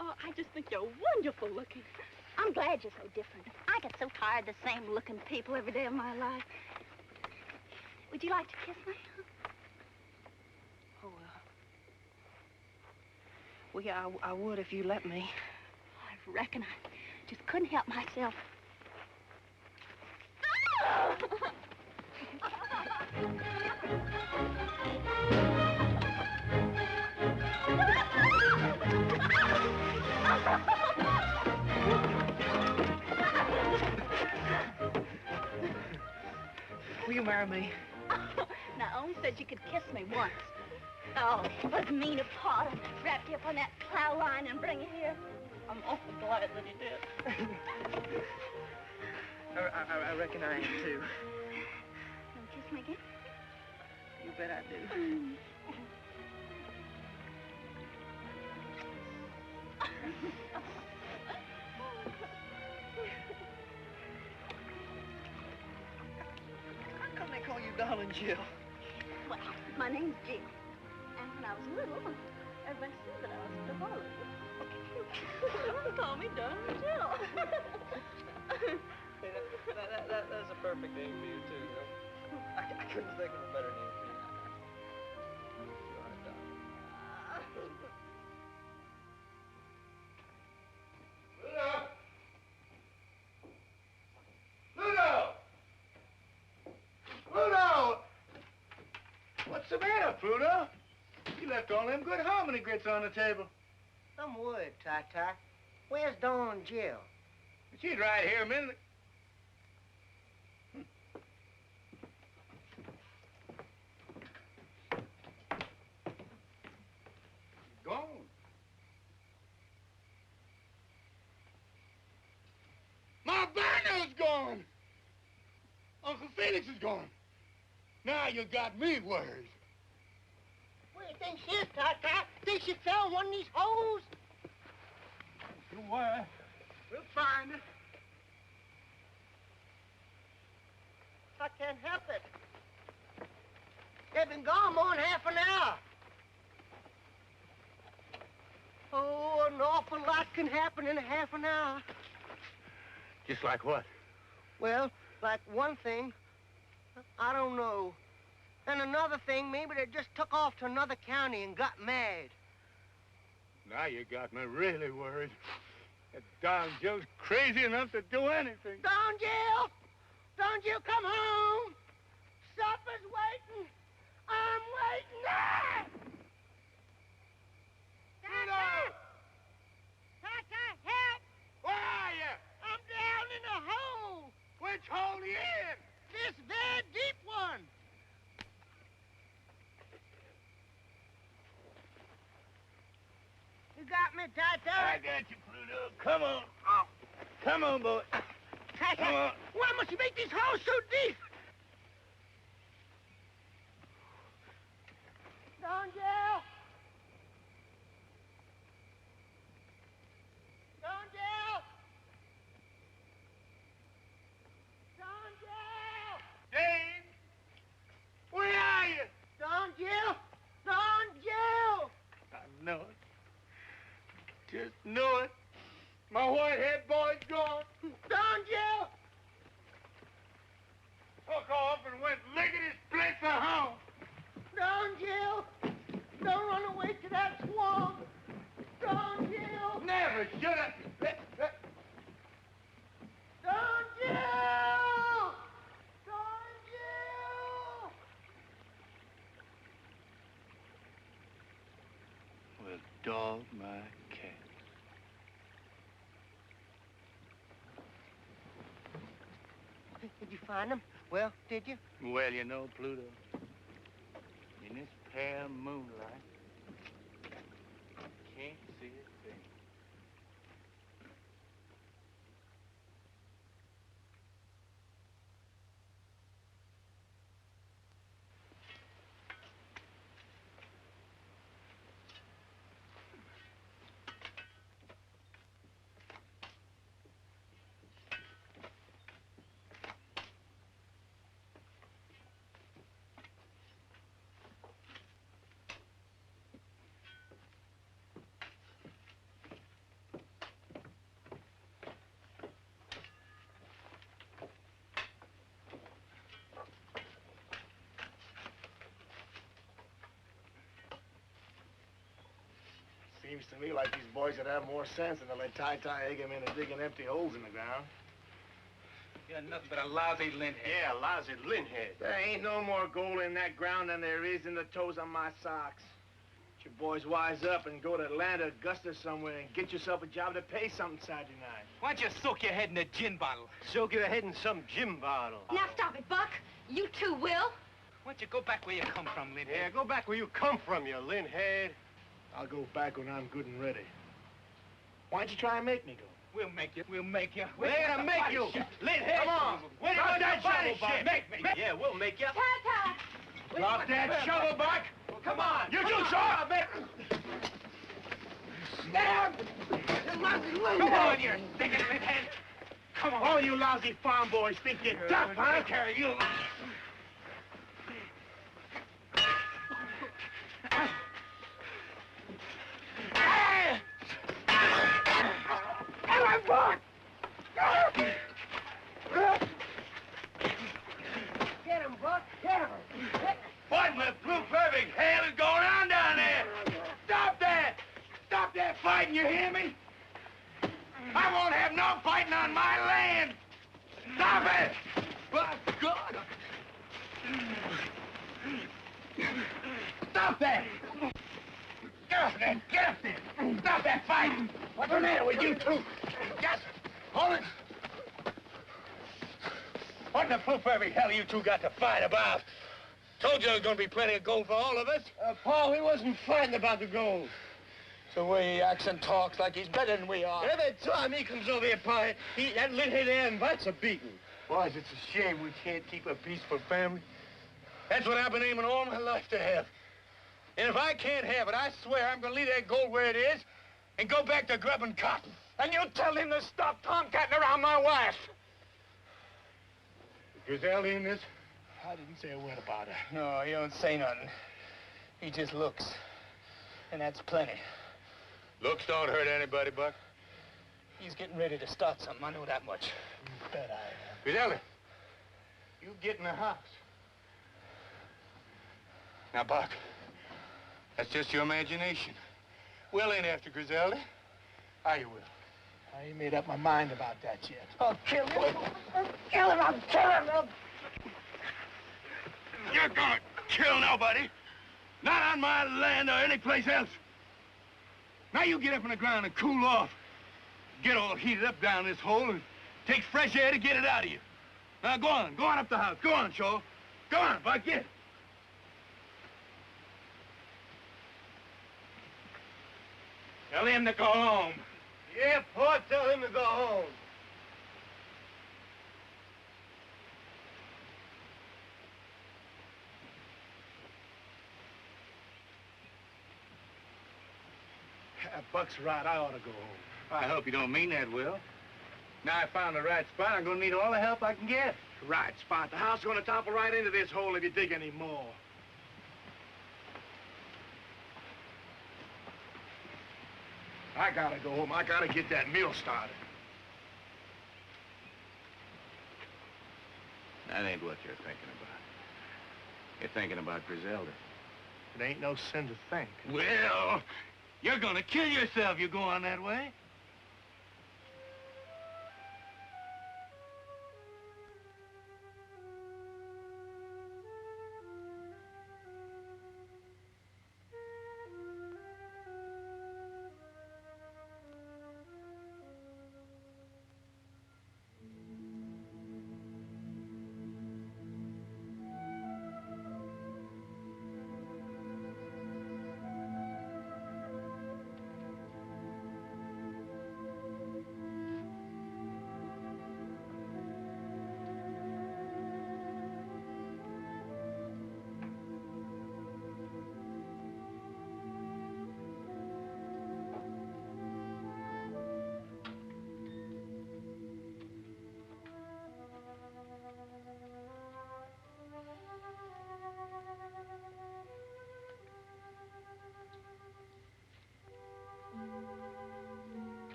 Oh, I just think you're wonderful looking. I'm glad you're so different. I get so tired of the same looking people every day of my life. Would you like to kiss me? Oh, well, yeah, I would if you let me. I reckon I just couldn't help myself. Will you marry me? Now, I only said you could kiss me once. Oh, it was mean of Pa to wrap you up on that plow line and bring you here. I'm awful glad that he did. I reckon I am, too. Wanna kiss me again? You bet I do. How come they call you Darling Jill? Well, my name's Jill. And when I was little, everybody said that I was the Darling. Call me Darling Jill. That's a perfect name for you, too, though. I couldn't think of a better name for you. Pluto! What's the matter, Pluto? You left all them good harmony grits on the table. Some wood, Ty-Ty. Where's Dawn Jill? She's right here a minute. Gone. My banner's gone. Uncle Felix is gone. Now you got me worried. What do you think she is, Ty-Ty? Think she fell in one of these holes? Don't worry. We'll find her. I can't help it. They've been gone more than half an hour. Oh, an awful lot can happen in half an hour. Just like what? Well, like one thing, I don't know. And another thing, maybe they just took off to another county and got mad. Now you got me really worried. That darn Jill's crazy enough to do anything. Don Jill! Don Jill, come home! Supper's waiting! I'm waiting! Ah! Tata! Tata, help! Where are you? I'm down in a hole! Which hole are you in? This very deep one! You got me, Tata? I got you, Pluto. Come on. Oh. Come on, boy. Tata, Come on. why must you make these holes so deep? Don Jill! Don Jill! Don Jill! James! Where are you? Don Jill! Don Jill! I know it. Just know it. My white-head boy's gone. Don Jill! Took off and went lickety-split for home. Don Jill! Don't run away to that swamp! Don Jill! Never should have. Don Jill! Don Jill! Well, dog my cat. Did you find them? Well, did you? Well, you know, Pluto, in this pale moonlight, can't see a thing. Seems to me like these boys would have more sense than to let Ty egg him into digging empty holes in the ground. You're nothing but a lousy lint head. Yeah, lousy lint head. There ain't no more gold in that ground than there is in the toes on my socks. Get your boys wise up and go to Atlanta, Augusta somewhere and get yourself a job to pay something Saturday night. Why don't you soak your head in a gin bottle? Soak your head in some gin bottle. Now stop it, Buck. You too, Will. Why don't you go back where you come from, lint head? Yeah, go back where you come from, you lint head. I'll go back when I'm good and ready. Why don't you try and make me go? We'll make you. We'll make you. We're gonna make you. Lint head. Come on. Where Drop do you that want shovel, shit? Buck. Make me. Yeah, we'll make you. Tata! Drop that shovel, Buck. Come on. You too, Shaw. Come on, you stinking lint head. Come on. All you lousy farm boys think you're tough, huh? Take care of you. Get him, Buck! Get him! What in the blue perfect hell is going on down there? Stop that! Stop that fighting, you hear me? I won't have no fighting on my land! Stop it! By God! Stop that! Get up there! Get up there! Stop that fighting! What's the matter with you two? Just hold it! What in the blue perfect hell you two got to fight about? Told you there was going to be plenty of gold for all of us. Paul, he wasn't fighting about the gold. It's the way he acts and talks like he's better than we are. Every time he comes over here, Pa, that lint-head there invites a beating. Boys, it's a shame we can't keep a peaceful family. That's what I've been aiming all my life to have. And if I can't have it, I swear I'm going to leave that gold where it is and go back to grubbing cotton. And you tell him to stop tomcatting around my wife. Griselda in this? I didn't say a word about her. No, he don't say nothing. He just looks. And that's plenty. Looks don't hurt anybody, Buck. He's getting ready to start something. I know that much. Bet I am. Griselda, you get in the house. Now, Buck, that's just your imagination. Will ain't after Griselda. Are you, Will? I ain't made up my mind about that yet. I'll kill him. I'll kill him. I'll kill him. You're gonna kill nobody. Not on my land or any place else. Now you get up on the ground and cool off. Get all heated up down this hole and take fresh air to get it out of you. Now go on up the house. Go on, Shaw. Go on, Buck, get. Tell him to go home. Yeah, Pa, tell him to go home. Buck's right. I ought to go home. I hope you don't mean that, Will. Now I found the right spot. I'm gonna need all the help I can get. Right spot. The house is gonna topple right into this hole if you dig any more. I gotta go home. I gotta get that mill started. That ain't what you're thinking about. You're thinking about Griselda. It ain't no sin to think. Well, you're gonna kill yourself if you go on that way.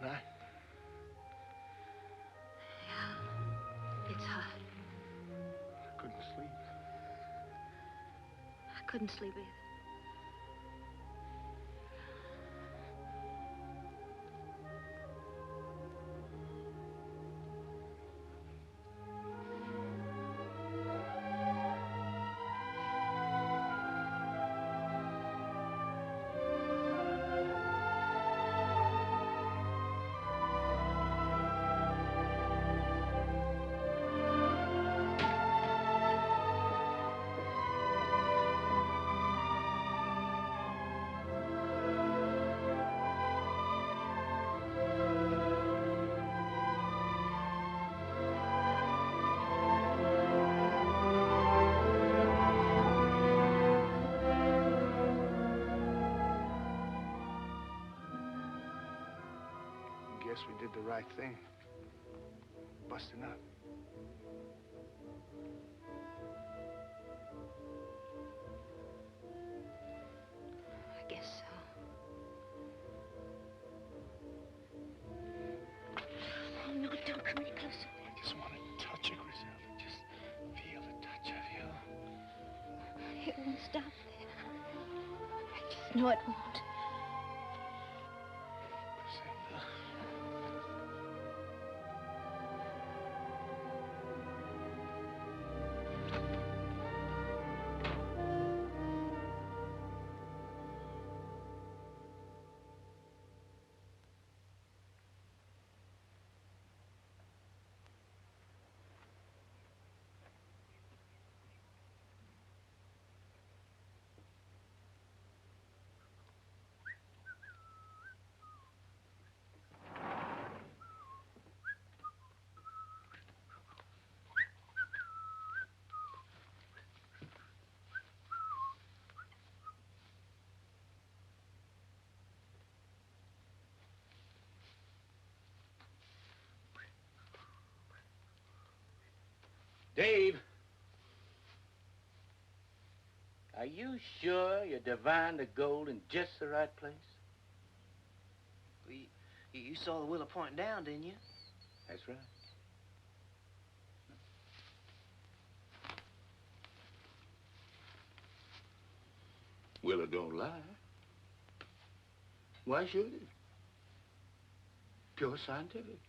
Night. Yeah, it's hot. I couldn't sleep. I couldn't sleep either. Guess we did the right thing. Busting up. I guess so. Oh, no, don't come any closer. I just want to touch you, Griselda. Just feel the touch of you. It won't stop there. I just know it won't. Dave. Are you sure you divined the gold in just the right place? Well, you saw the willow pointing down, didn't you? That's right. Willow don't lie. Why should it? Pure scientific.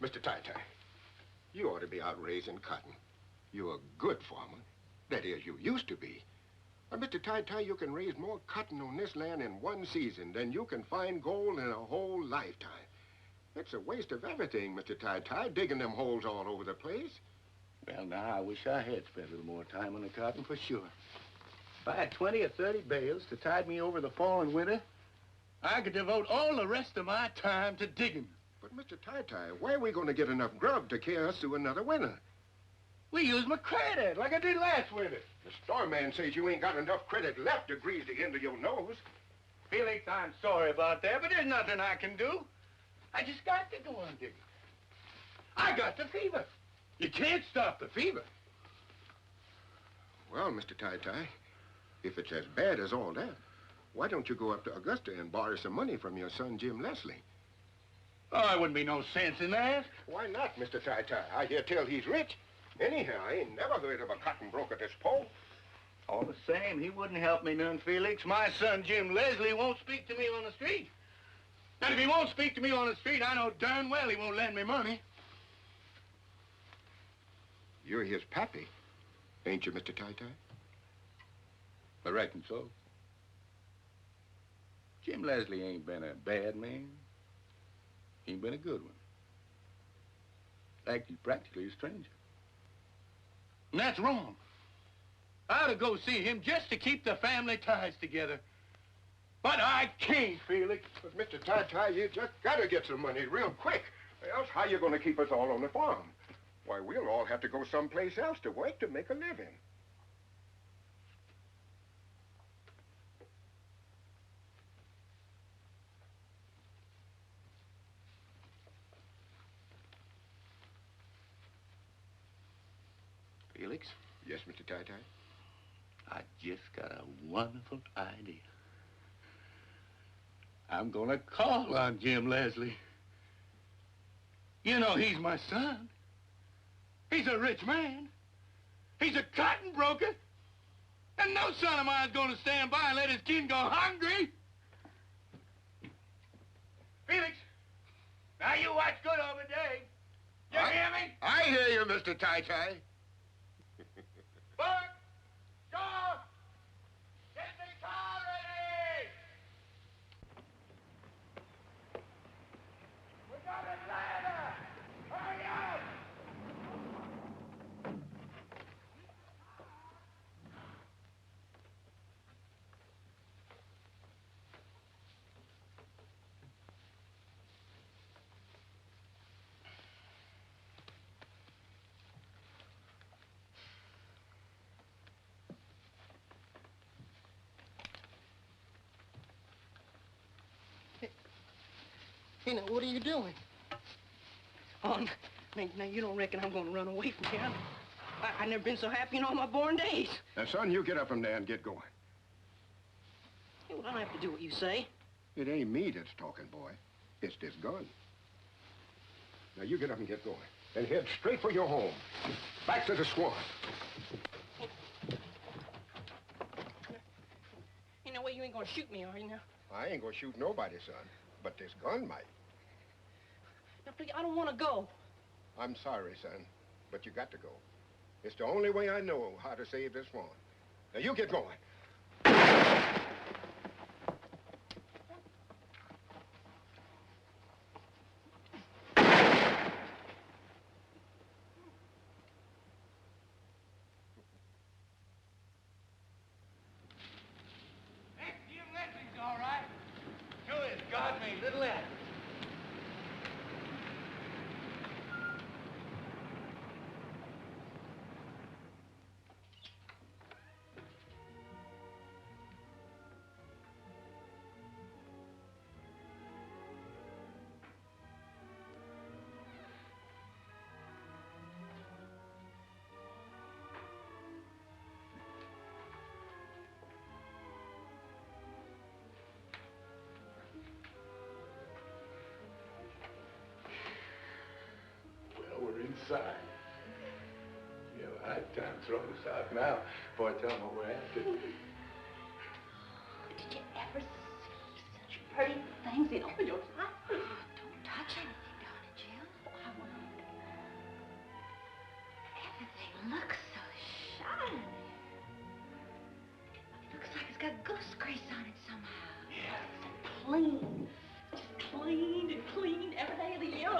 Mr. Tai-Tai, you ought to be out raising cotton. You're a good farmer. That is, you used to be. Mr. Tai-Tai, you can raise more cotton on this land in one season than you can find gold in a whole lifetime. It's a waste of everything, Mr. Tai-Tai, digging them holes all over the place. Well, now, I wish I had spent a little more time on the cotton for sure. If I had 20 or 30 bales to tide me over the fall and winter, I could devote all the rest of my time to digging. But, Mr. Tai-Tai, where are we going to get enough grub to carry us through another winter? We use my credit, like I did last winter. The store man says you ain't got enough credit left to grease the end of your nose. Felix, I'm sorry about that, but there's nothing I can do. I just got to go on digging. I got the fever. You can't stop the fever. Well, Mr. Tai-Tai, if it's as bad as all that, why don't you go up to Augusta and borrow some money from your son, Jim Leslie? Oh, there wouldn't be no sense in that. Why not, Mr. Tai-Tai? I hear tell he's rich. Anyhow, I ain't never heard of a cotton broker this poor. All the same, he wouldn't help me none, Felix. My son, Jim Leslie, won't speak to me on the street. And if he won't speak to me on the street, I know darn well he won't lend me money. You're his pappy, ain't you, Mr. Tai-Tai? I reckon so. Jim Leslie ain't been a bad man. He ain't been a good one. In fact, he's practically a stranger. And that's wrong. I ought to go see him just to keep the family ties together. But I can't, Felix. But, Mr. Tai-Tai, you just gotta get some money real quick. Else, how you gonna keep us all on the farm? Why, we'll all have to go someplace else to work to make a living. Felix? Yes, Mr. Tai-Tai? I just got a wonderful idea. I'm gonna call on Jim Leslie. You know, he's my son. He's a rich man. He's a cotton broker. And no son of mine's gonna stand by and let his kin go hungry. Felix, now you watch good over Dave. You hear me? I hear you, Mr. Tai-Tai. Buck! Shaw! Get the car ready! We got a ladder! Hurry up! Hey, now, what are you doing? Oh, now you don't reckon I'm going to run away from here? I've never been so happy in all my born days. Now, son, you get up from there and get going. Hey, well, I don't have to do what you say. It ain't me that's talking, boy. It's this gun. Now, you get up and get going. And head straight for your home. Back to the swamp. Hey, now, wait, you ain't going to shoot me, are you, now? I ain't gonna shoot nobody, son. But this gun might. Now, please, I don't want to go. I'm sorry, son, but you got to go. It's the only way I know how to save this swamp. Now, you get going. Jim Leslie's all right. Sure is God made little Acre. outside. You have a hard time throwing us out now before I tell them what we're after. Did you ever see such pretty things in all your life? Don't touch anything, darling Jim. I won't. Everything looks so shiny. It looks like it's got goose grease on it somehow. Yeah. Clean. Just cleaned and cleaned every day of the year.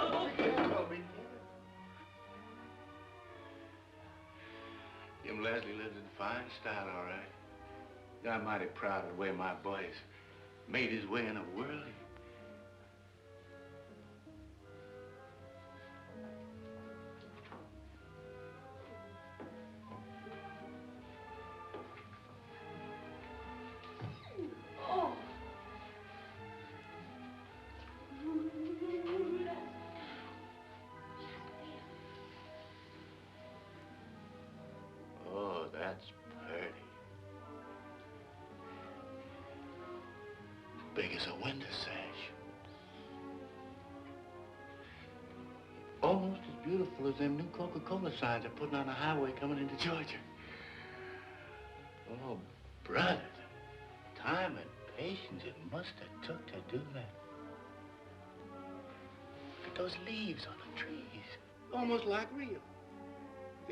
Jim Leslie lives in fine style, all right. I'm mighty proud of the way my boy's made his way in the world. Oh. Oh, that's pretty. Big as a window sash. Almost as beautiful as them new Coca-Cola signs they're putting on the highway coming into Georgia. Oh, brother, the time and patience it must have took to do that. Look at those leaves on the trees. Almost like real.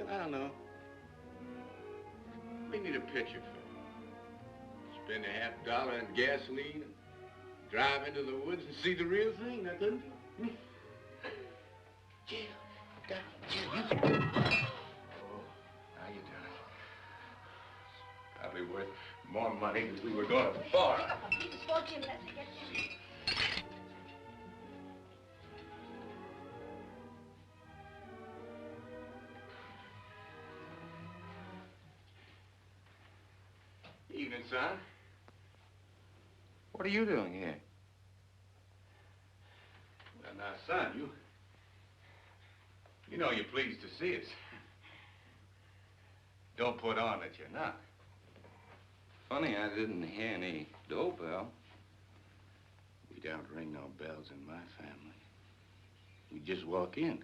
I don't know. We need a picture for it. Spend $50 on gasoline and drive into the woods and see the real thing, now couldn't you? Jill, Jill, you... Oh, how you doing? Probably worth more money than we were going to borrow. Pick up a piece of salt, Jim. Let's get you. Evening, son. What are you doing here? Well, now, son, you know you're pleased to see us. Don't put on that you're not. Funny, I didn't hear any doorbell. We don't ring no bells in my family. We just walk in.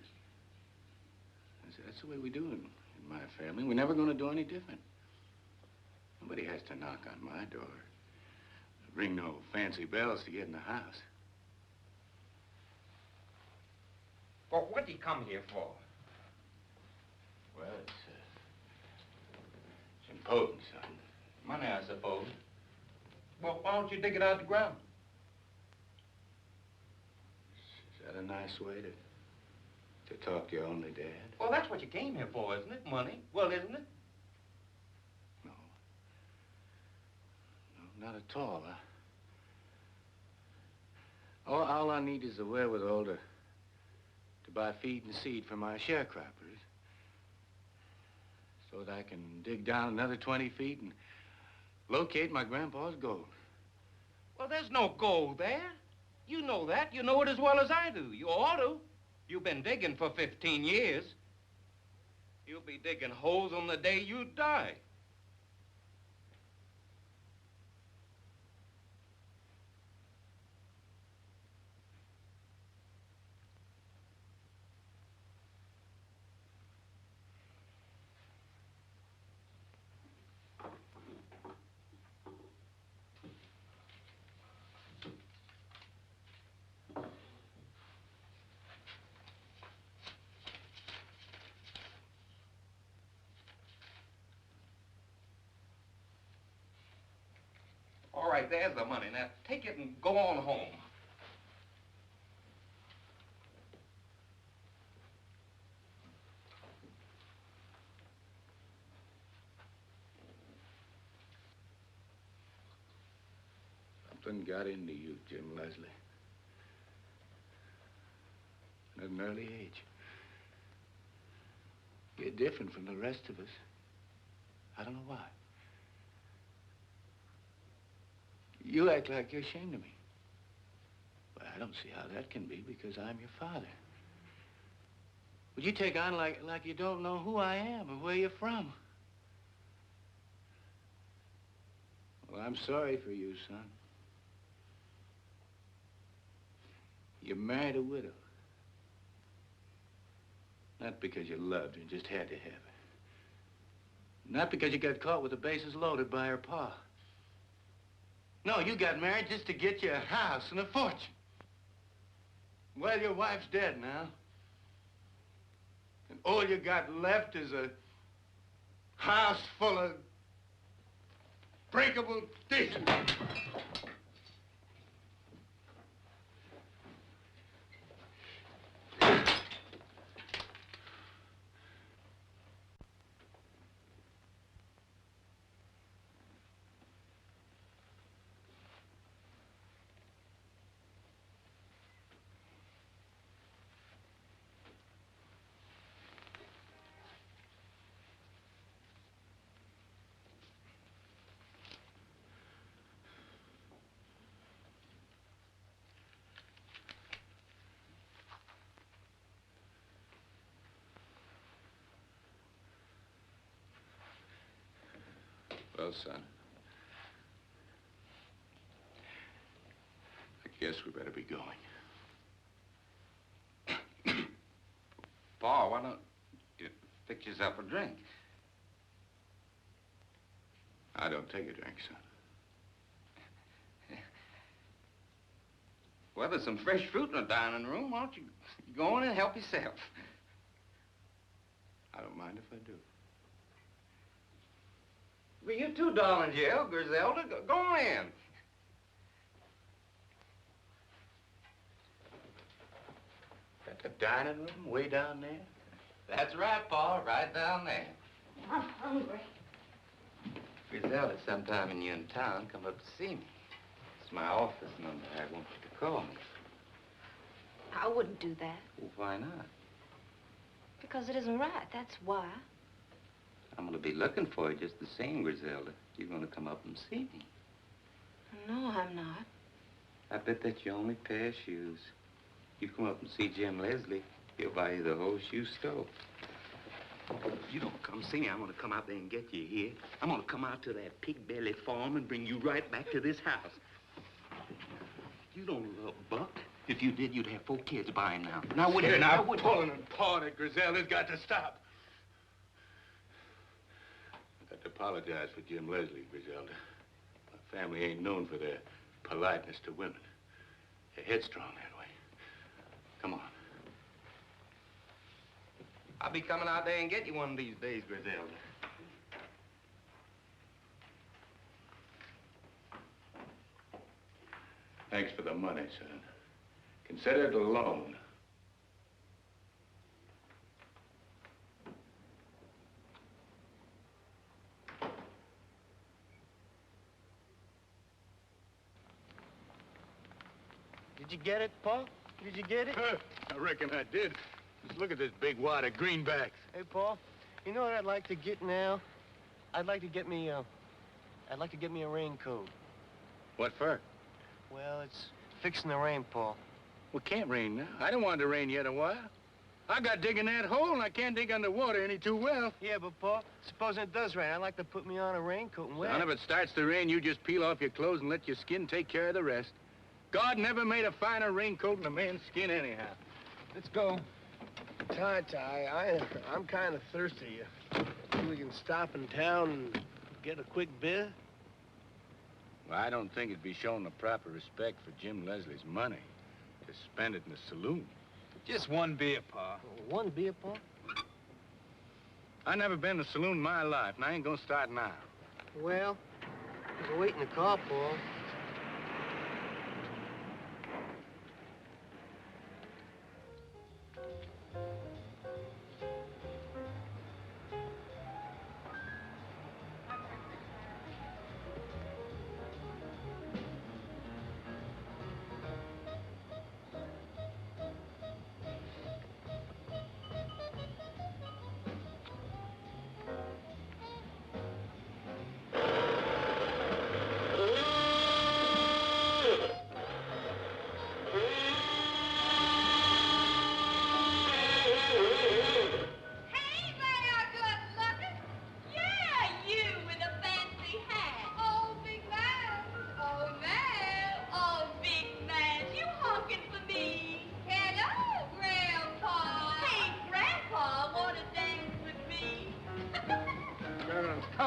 That's the way we do it in my family. We're never going to do any different. Nobody has to knock on my door. Ring no fancy bells to get in the house. Well, what did he come here for? Well, it's important, son. Money, I suppose. Well, why don't you dig it out of the ground? Is that a nice way to talk to your only dad? Well, that's what you came here for, isn't it? Money. Well, isn't it? No, not at all. All I need is the wherewithal to buy feed and seed for my sharecroppers so that I can dig down another 20 feet and locate my grandpa's gold. Well, there's no gold there. You know that. You know it as well as I do. You ought to. You've been digging for 15 years. You'll be digging holes on the day you die. All right, there's the money. Now, take it and go on home. Something got into you, Jim Leslie. At an early age. You're different from the rest of us. I don't know why. You act like you're ashamed of me. Well, I don't see how that can be because I'm your father. Would you take on like you don't know who I am or where you're from? Well, I'm sorry for you, son. You married a widow. Not because you loved her and just had to have her. Not because you got caught with the bases loaded by her pa. No, you got married just to get you a house and a fortune. Well, your wife's dead now. And all you got left is a house full of breakable dishes. Well, son, I guess we better be going. Pa, why don't you fix yourself a drink? I don't take a drink, son. Well, there's some fresh fruit in the dining room. Why don't you go in and help yourself? I don't mind if I do. Well, you too, darling Jill, Griselda. Go on in. Got the dining room way down there? That's right, Pa, right down there. I'm hungry. Griselda, sometime when you're in town, come up to see me. It's my office number. I want you to call me. I wouldn't do that. Well, why not? Because it isn't right, that's why. I'm going to be looking for you just the same, Griselda. You're going to come up and see me. No, I'm not. I bet that's your only pair of shoes. You come up and see Jim Leslie, he'll buy you the whole shoe store. If you don't come see me, I'm going to come out there and get you here. I'm going to come out to that pig belly farm and bring you right back to this house. You don't love Buck. If you did, you'd have 4 kids by him now. Now, wouldn't you? Now, pulling and pawing at Griselda's got to stop. I got to apologize for Jim Leslie, Griselda. My family ain't known for their politeness to women. They're headstrong that way. Come on. I'll be coming out there and get you one of these days, Griselda. Thanks for the money, son. Consider it a loan. Did you get it, Pa? Did you get it? I reckon I did. Just look at this big wad of greenbacks. Hey, Pa, you know what I'd like to get now? I'd like to get me a raincoat. What for? Well, it's fixing the rain, Pa. Well, it can't rain now. I don't want it to rain yet a while. I got digging that hole, and I can't dig underwater any too well. Yeah, but, Pa, supposing it does rain, I'd like to put me on a raincoat and wear Son, it. if it starts to rain, you just peel off your clothes and let your skin take care of the rest. God never made a finer raincoat than a man's skin anyhow. Let's go. I'm kind of thirsty. Think we can stop in town and get a quick beer? Well, I don't think it'd be showing the proper respect for Jim Leslie's money to spend it in the saloon. Just one beer, Pa. One beer, Pa? I never been in a saloon in my life, and I ain't gonna start now. Well, there's a wait in the car, Pa.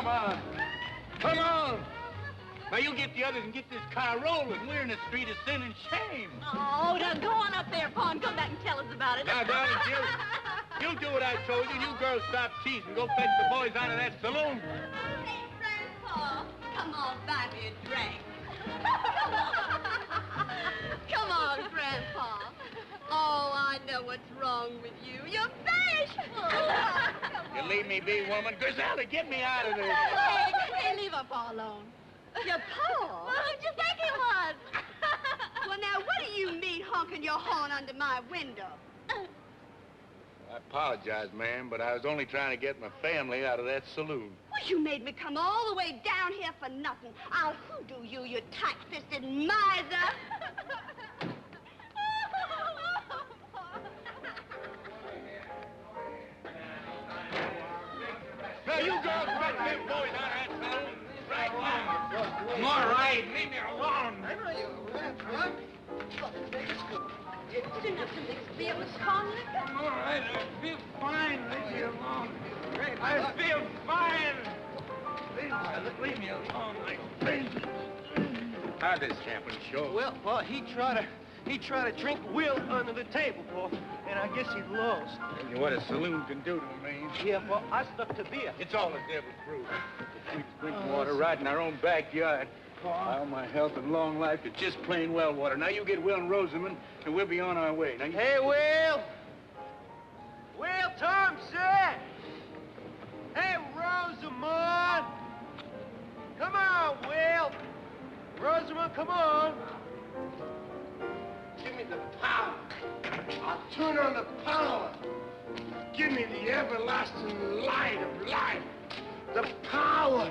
Come on. Come on. Now, you get the others and get this car rolling. We're in the street of sin and shame. Oh, now go on up there, Pa, and come back and tell us about it. Now, darling, you do what I told you. You girls stop teasing. Go fetch the boys out of that saloon. Hey, Grandpa, come on, buy me a drink. Come on, Grandpa. Oh, I know what's wrong with you. You're bashful. You leave me be, woman. Griselda, get me out of there. Hey, leave our Pa alone. Your Pa? Who'd you think he was? Well, now, what do you mean honking your horn under my window? I apologize, ma'am, but I was only trying to get my family out of that saloon. Well, you made me come all the way down here for nothing. I'll hoodoo you, you tight-fisted miser. Now, you girls let them boys out of that saloon right now. I'm all right. Leave me alone. I know you. What? You're not to mix beer with strong liquor. I'm all right. I feel fine. Leave me alone. I feel fine. Leave me alone. How'd this champion show? Well, Pa, he tried to drink Will under the table, Pa, and I guess he lost. What a saloon can do to a man. Yeah, Pa, I stuck to beer. It's all the devil's brew. We drink water right in our own backyard. All my health and long life is just plain well water. Now you get Will and Rosamond, and we'll be on our way. Now you... Hey, Will! Will Thompson! Hey, Rosamond! Come on, Will! Rosamond, come on! Give me the power. I'll turn on the power. Give me the everlasting light of life. The power.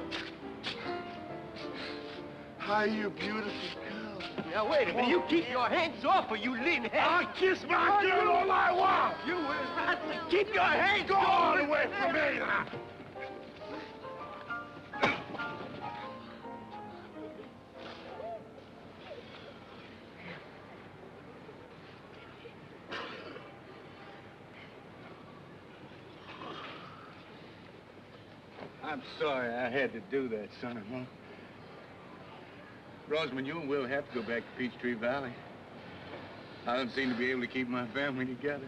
How you beautiful girl. Now, wait a minute. You keep your hands off her, you lean head. I'll kiss my girl all I want. You will not keep your hands off. Go all away from me now. I'm sorry I had to do that, son-in-law. Rosamond, you and Will have to go back to Peachtree Valley. I don't seem to be able to keep my family together.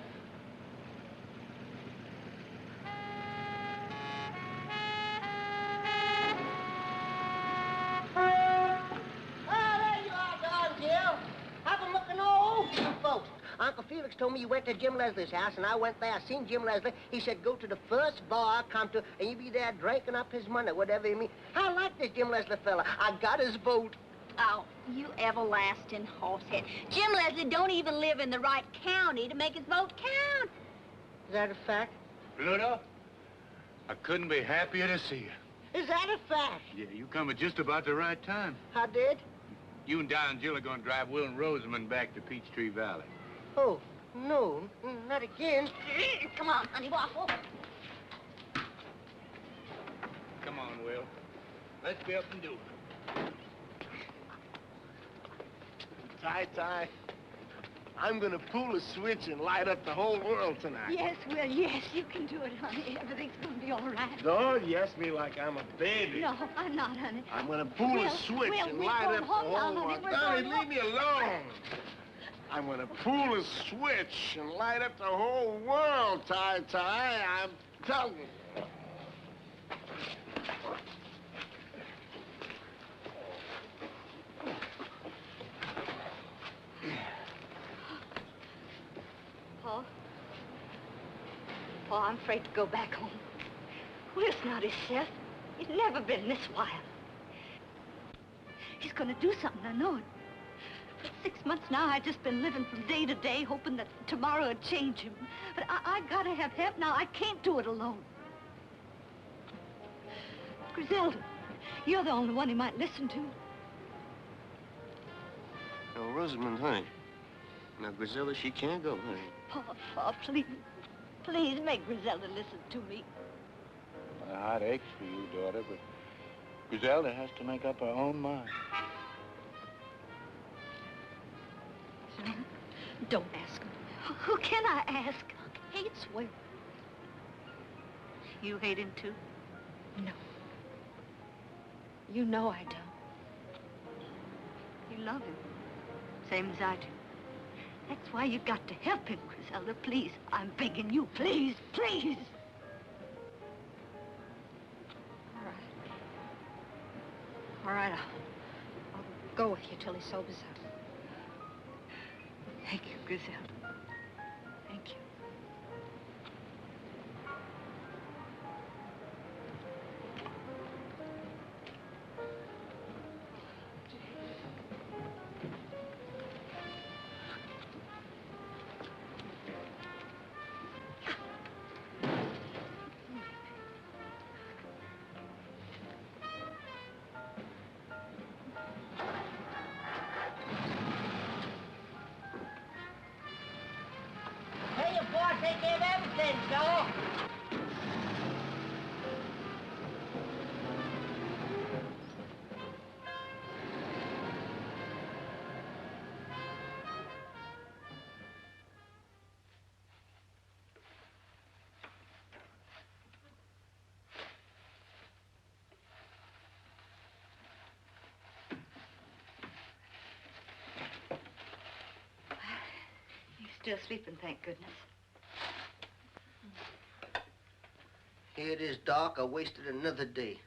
There you are, Don Jill. Have a look at all you folks. Uncle Felix told me you went to Jim Leslie's house, and I went there. I seen Jim Leslie. He said, go to the first bar I come to, and you be there drinking up his money, whatever you mean. I like this Jim Leslie fella. I got his vote. Oh, you everlasting horsehead. Jim Leslie don't even live in the right county to make his vote count. Is that a fact? Pluto, I couldn't be happier to see you. Is that a fact? Yeah, you come at just about the right time. I did? You and Don and Jill are going to drive Will and Rosamond back to Peachtree Valley. Oh, no, not again. Come on, honey, waffle. Come on, Will. Let's be up and do it. Ty, I'm gonna pull a switch and light up the whole world tonight. Yes, Will, yes, you can do it, honey. Everything's gonna be all right. Don't yes me like I'm a baby. No, I'm not, honey. I'm gonna pull a switch and we're light going up the home whole now, honey. world. We're Donnie, going leave me alone. I'm gonna pull a switch and light up the whole world, Ty. I'm telling you. Paul, I'm afraid to go back home. Will's not himself. He's never been this wild. He's gonna do something, I know it. For 6 months now, I've just been living from day to day, hoping that tomorrow would change him. But I gotta have help now. I can't do it alone. Griselda, you're the only one he might listen to. Now, Rosamond, honey. Now, Griselda, she can't go, honey. Paul, please. Please make Griselda listen to me. My heart aches for you, daughter, but Griselda has to make up her own mind. No, don't ask him. Who can I ask? Hates Will. You hate him, too? No. You know I don't. You love him, same as I do. That's why you got to help him, Griselda. Please, I'm begging you. Please, please. All right, I'll go with you till he sobers up. Thank you, Griselda. Thank you. Hey, your boy, take care of everything, Joe. He's still sleeping, thank goodness. Here it is, Doc. I wasted another day.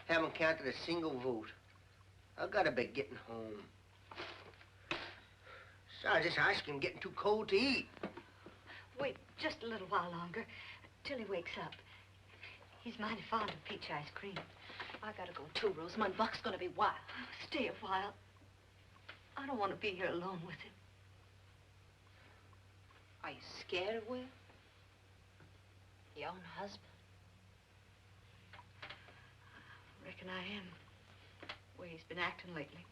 Haven't counted a single vote. I gotta be getting home. Besides, this ice cream getting too cold to eat. Wait just a little while longer, till he wakes up. He's mighty fond of peach ice cream. I gotta go too, Rosamund. Buck's gonna be wild. Stay a while. I don't want to be here alone with him. Are you scared of Will? Your own husband? Reckon I am. The way he's been acting lately.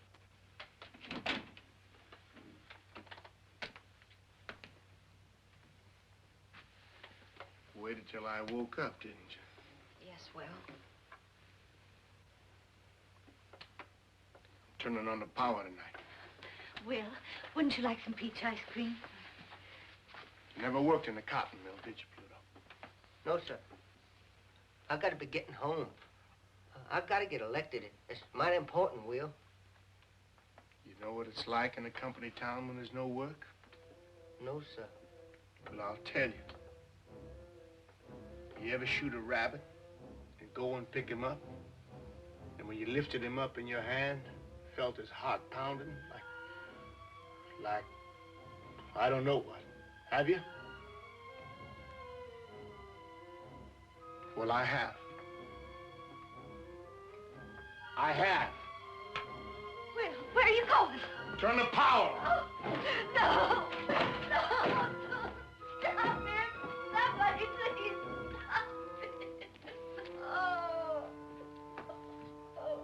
Waited till I woke up, didn't you? Yes, Will. Turning on the power tonight. Will, wouldn't you like some peach ice cream? You never worked in a cotton mill, did you, Pluto? No, sir. I gotta be getting home. I gotta get elected. It's mighty important, Will. You know what it's like in a company town when there's no work? No, sir. Well, I'll tell you. You ever shoot a rabbit and go and pick him up? And when you lifted him up in your hand, felt his heart pounding like, I don't know what. Have you? Well, I have. I have. Will, where are you going? Turn the power. Oh, no. No. Stop it. Somebody, please. Stop it. Oh. Oh.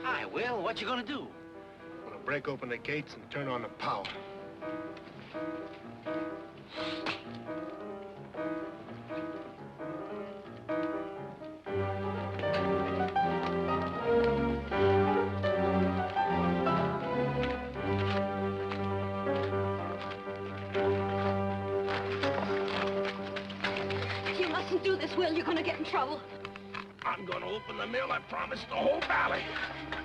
Hi, Will. What you gonna do? I'm gonna break open the gates and turn on the power. You mustn't do this, Will. You're gonna get in trouble. I'm gonna open the mill, I promise, the whole valley.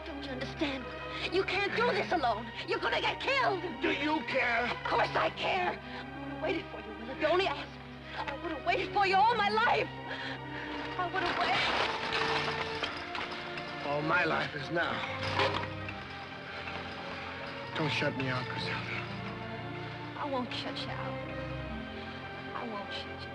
Don't you understand? You can't do this alone. You're gonna get killed. Do you care? Of course I care. I would have waited for you, Will. If you only asked. I would have waited for you all my life. I would have waited. All my life is now. Don't shut me out, Griselda. I won't shut you out. I won't shut you out.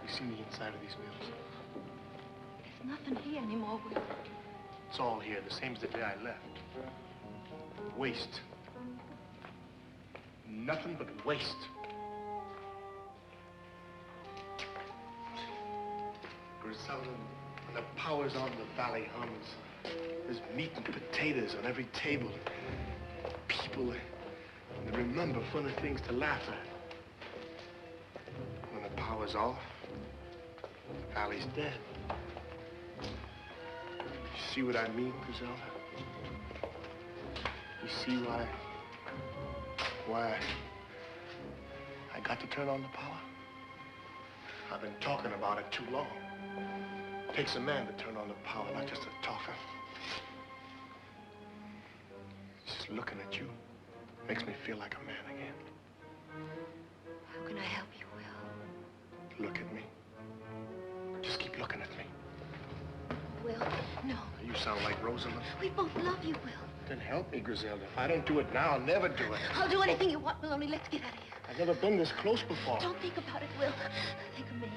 You see the inside of these wheels? There's nothing here anymore, Will. It's all here, the same as the day I left. Waste. Nothing but waste. Griselda, when the power's on, the valley hums. There's meat and potatoes on every table. People, they remember funny things to laugh at. When the power's off, the valley's dead. You see what I mean, Griselda? You see why I got to turn on the power? I've been talking about it too long. It takes a man to turn on the power, not just a talker. Just looking at you makes me feel like a man again. How can I help you, Will? Look at me. Just keep looking at me. Will, no. You sound like Rosamond. We both love you, Will. Then help me, Griselda. If I don't do it now, I'll never do it. I'll do anything you want, Will, only let's get out of here. I've never been this close before. Don't think about it, Will. Think of me.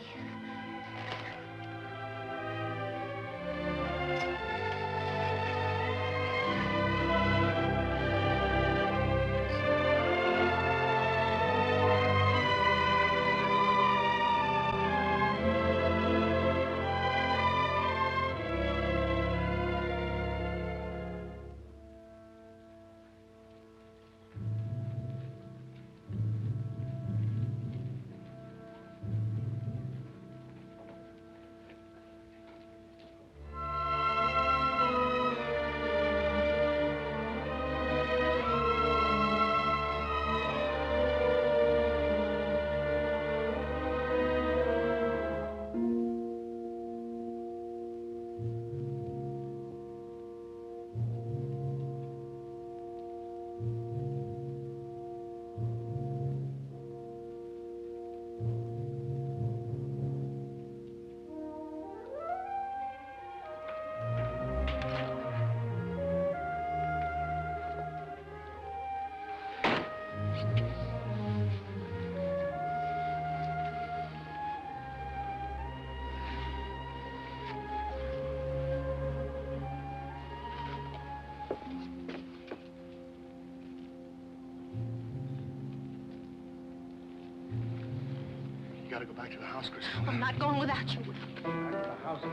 You gotta go back to the house, Griselda. I'm not going without you. Back to the house.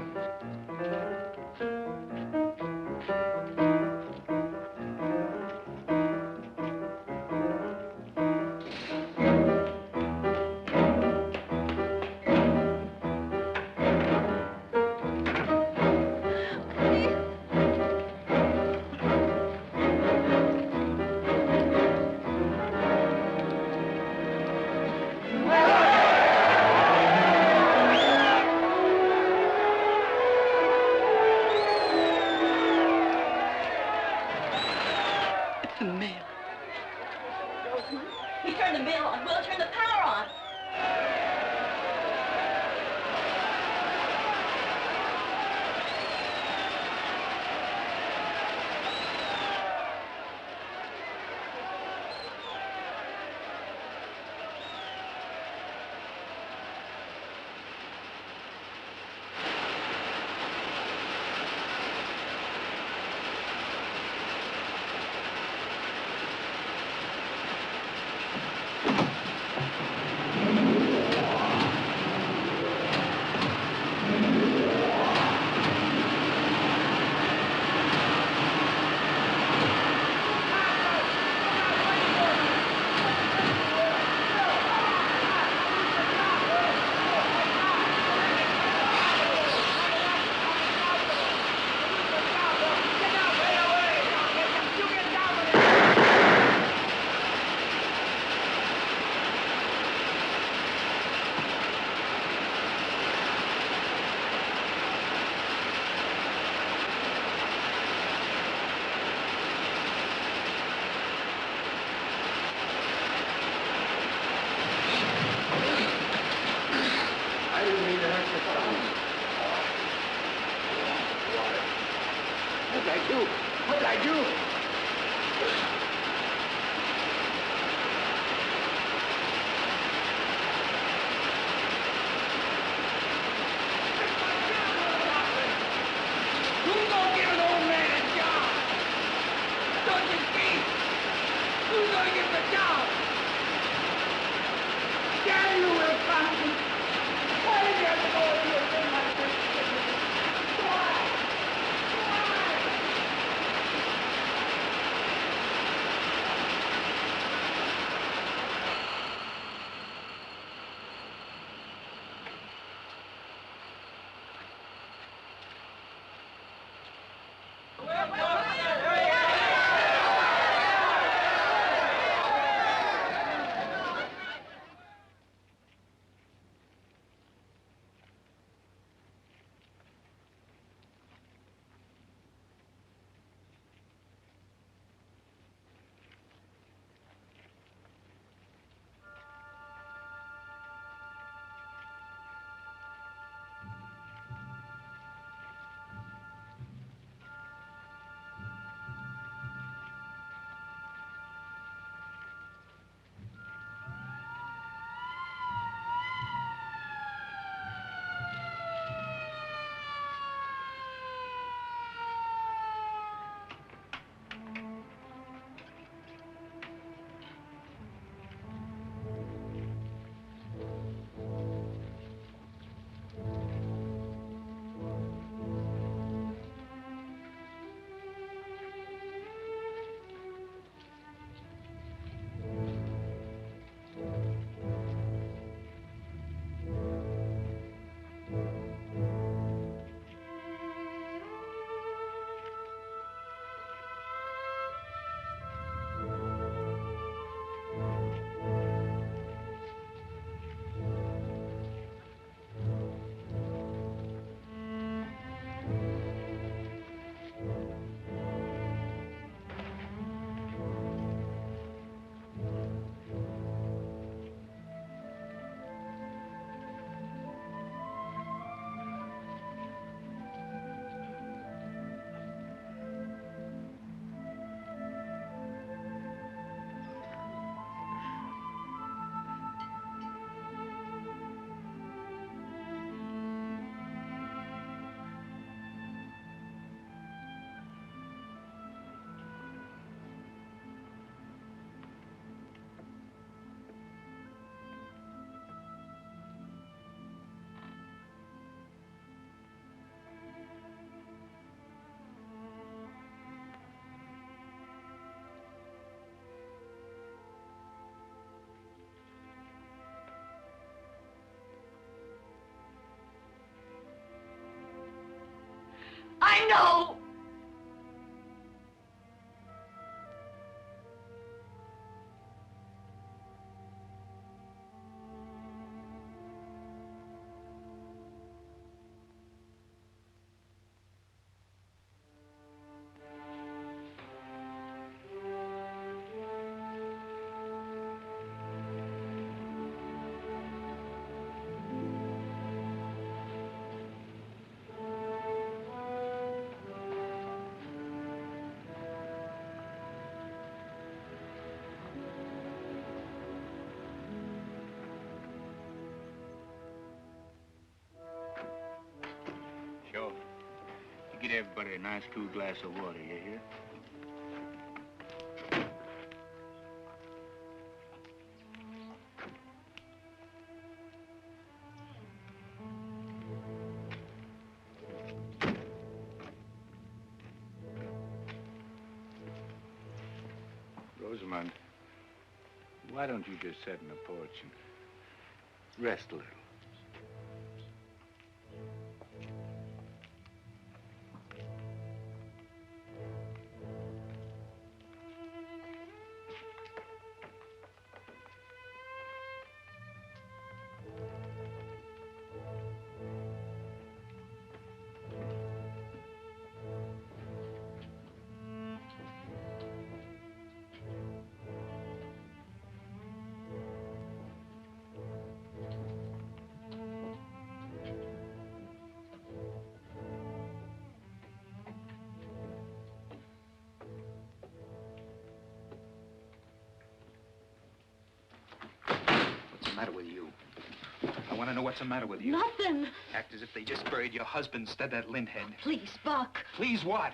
What did I do? I know! Sure. You get everybody a nice cool glass of water, you hear? Rosamond, why don't you just sit in the porch and rest a little? What's the matter with you? I want to know what's the matter with you. Nothing. Act as if they just buried your husband instead of that lint-head. Please, Buck. Please what?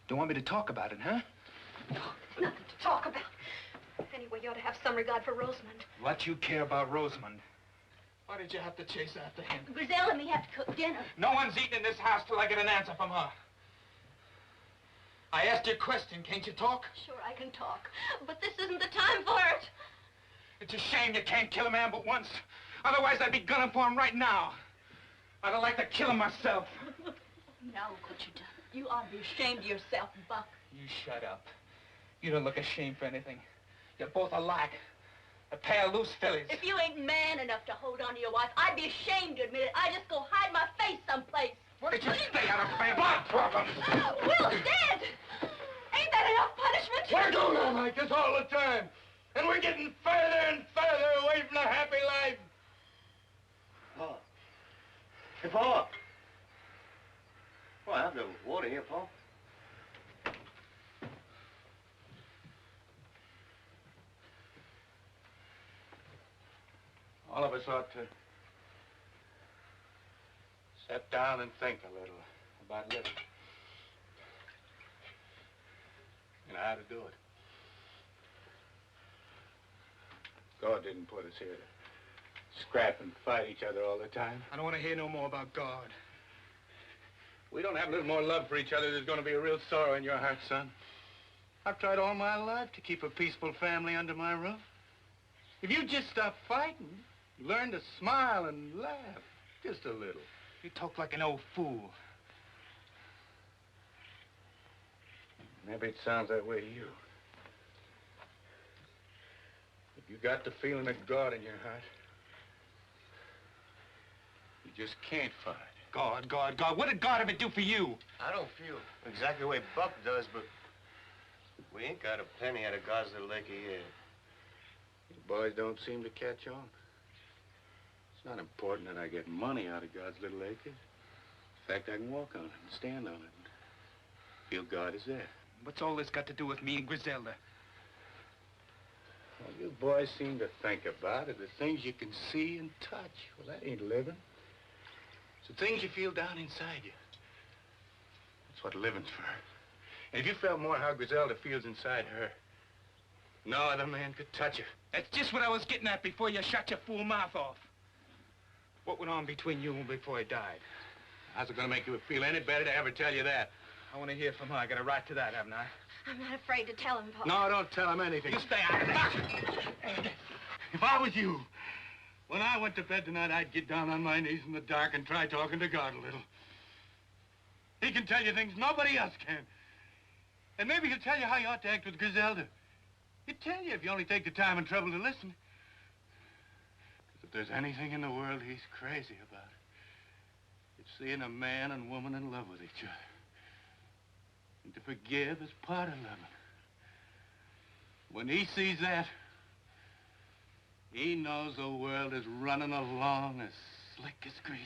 Don't want me to talk about it, huh? Nothing to talk about. Anyway, you ought to have some regard for Rosamond. What you care about Rosamond? Why did you have to chase after him? Griselle and me have to cook dinner. No one's eating in this house till I get an answer from her. I asked you a question. Can't you talk? Sure, I can talk, but this isn't the time for it. It's a shame you can't kill a man but once. Otherwise, I'd be gunning for him right now. I'd have liked to kill him myself. Now look what you done. You ought to be ashamed of yourself, Buck. You shut up. You don't look ashamed for anything. You're both alike. A pair of loose fillies. If you ain't man enough to hold on to your wife, I'd be ashamed to admit it. I'd just go hide my face someplace. Why don't you stay out of family problems? Oh, Will's dead. Ain't that enough punishment? We're going on like this all the time. And we're getting further and further away from a happy life. Paul. Hey, Paul. Well, I have no water here, Paul. All of us ought to sit down and think a little about living. And how to do it. God didn't put us here to scrap and fight each other all the time. I don't want to hear no more about God. We don't have a little more love for each other, there's going to be a real sorrow in your heart, son. I've tried all my life to keep a peaceful family under my roof. If you just stop fighting, learn to smile and laugh, just a little. You talk like an old fool. Maybe it sounds that way to you. If you got the feeling of God in your heart, you just can't fight. God, God, God. What did God ever do for you? I don't feel exactly the way Buck does, but we ain't got a penny out of God's little acre yet. You boys don't seem to catch on. It's not important that I get money out of God's little acres. In fact, I can walk on it and stand on it and feel God is there. What's all this got to do with me and Griselda? All you boys seem to think about are the things you can see and touch. Well, that ain't living. It's the things you feel down inside you. That's what living's for. And if you felt more how Griselda feels inside her, no other man could touch her. That's just what I was getting at before you shut your fool mouth off. What went on between you and before he died? How's it gonna make you feel any better to ever tell you that? I want to hear from her. I got a right to that, haven't I? I'm not afraid to tell him, Paul. No, don't tell him anything. You stay out of that. If I was you, when I went to bed tonight, I'd get down on my knees in the dark and try talking to God a little. He can tell you things nobody else can. And maybe he'll tell you how you ought to act with Griselda. He'd tell you if you only take the time and trouble to listen. Because if there's anything in the world he's crazy about, it's seeing a man and woman in love with each other. And to forgive is part of loving. When he sees that, he knows the world is running along as slick as grease.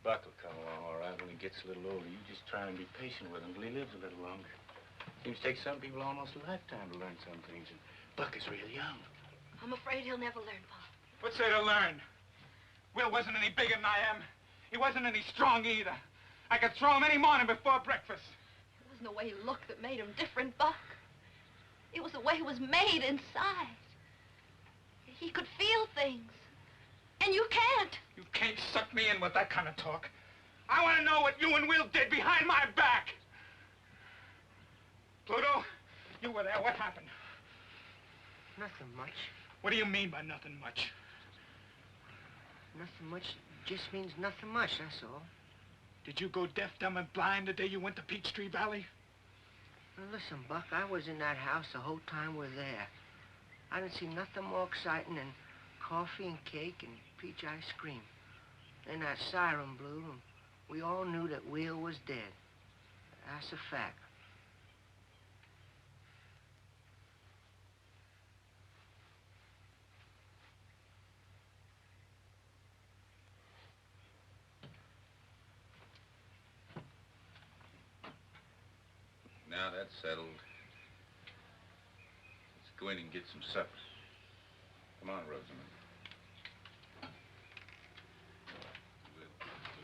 Buck will come along all right when he gets a little older. You just try and be patient with him till he lives a little longer. Seems to take some people almost a lifetime to learn some things, and Buck is real young. I'm afraid he'll never learn, Paul. What's there to learn? Will wasn't any bigger than I am. He wasn't any strong either. I could throw him any morning before breakfast. It wasn't the way he looked that made him different, Buck. It was the way he was made inside. He could feel things. And you can't. You can't suck me in with that kind of talk. I want to know what you and Will did behind my back. Pluto, you were there. What happened? Nothing much. What do you mean by nothing much? Nothing much just means nothing much, that's all. Did you go deaf, dumb, and blind the day you went to Peachtree Valley? Now listen, Buck, I was in that house the whole time we're there. I didn't see nothing more exciting than coffee and cake and peach ice cream. Then that siren blew, and we all knew that Will was dead. That's a fact. Now that's settled. Let's go in and get some supper. Come on, Rosamond.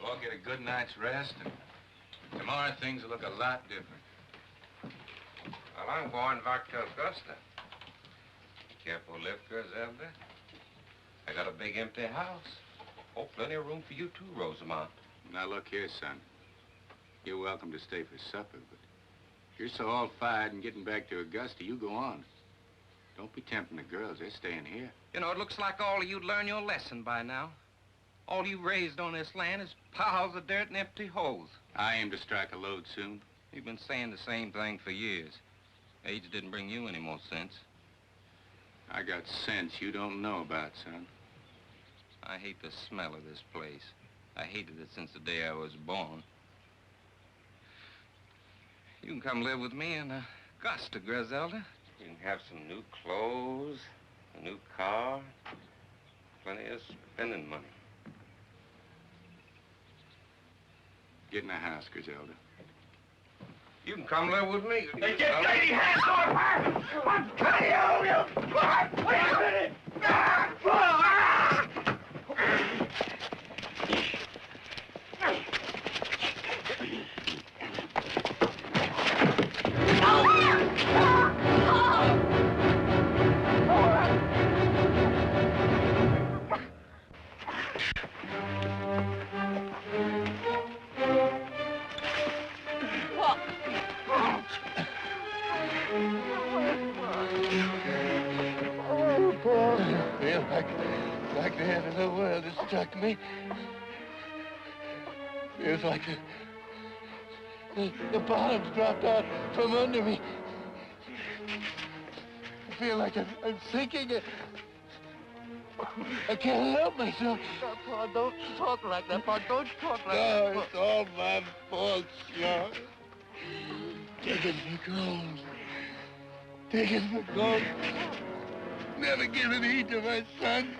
We'll all get a good night's rest, and tomorrow things will look a lot different. Well, I'm going back to Augusta. Careful lift, Griselda. I got a big empty house. Oh, plenty of room for you too, Rosamond. Now look here, son. You're welcome to stay for supper, but if you're so all fired and getting back to Augusta, you go on. Don't be tempting the girls. They're staying here. You know, it looks like all of you'd learn your lesson by now. All you've raised on this land is piles of dirt and empty holes. I aim to strike a lode soon. You've been saying the same thing for years. Age didn't bring you any more sense. I got sense you don't know about, son. I hate the smell of this place. I hated it since the day I was born. You can come live with me in Augusta, Griselda. You can have some new clothes, a new car, plenty of spending money. Get in the house, Griselda. You can come live with me. Hey, get dirty hands off her! I'm cutting you! Wait a minute! Like the end of the world has struck me. Feels like the bottom's dropped out from under me. I feel like I'm sinking. I can't help myself. Pa, don't talk like that, Pa. Don't talk like No, that. it's all my fault, Sean. Taking for gold. Taking for gold. Never giving heed to my son.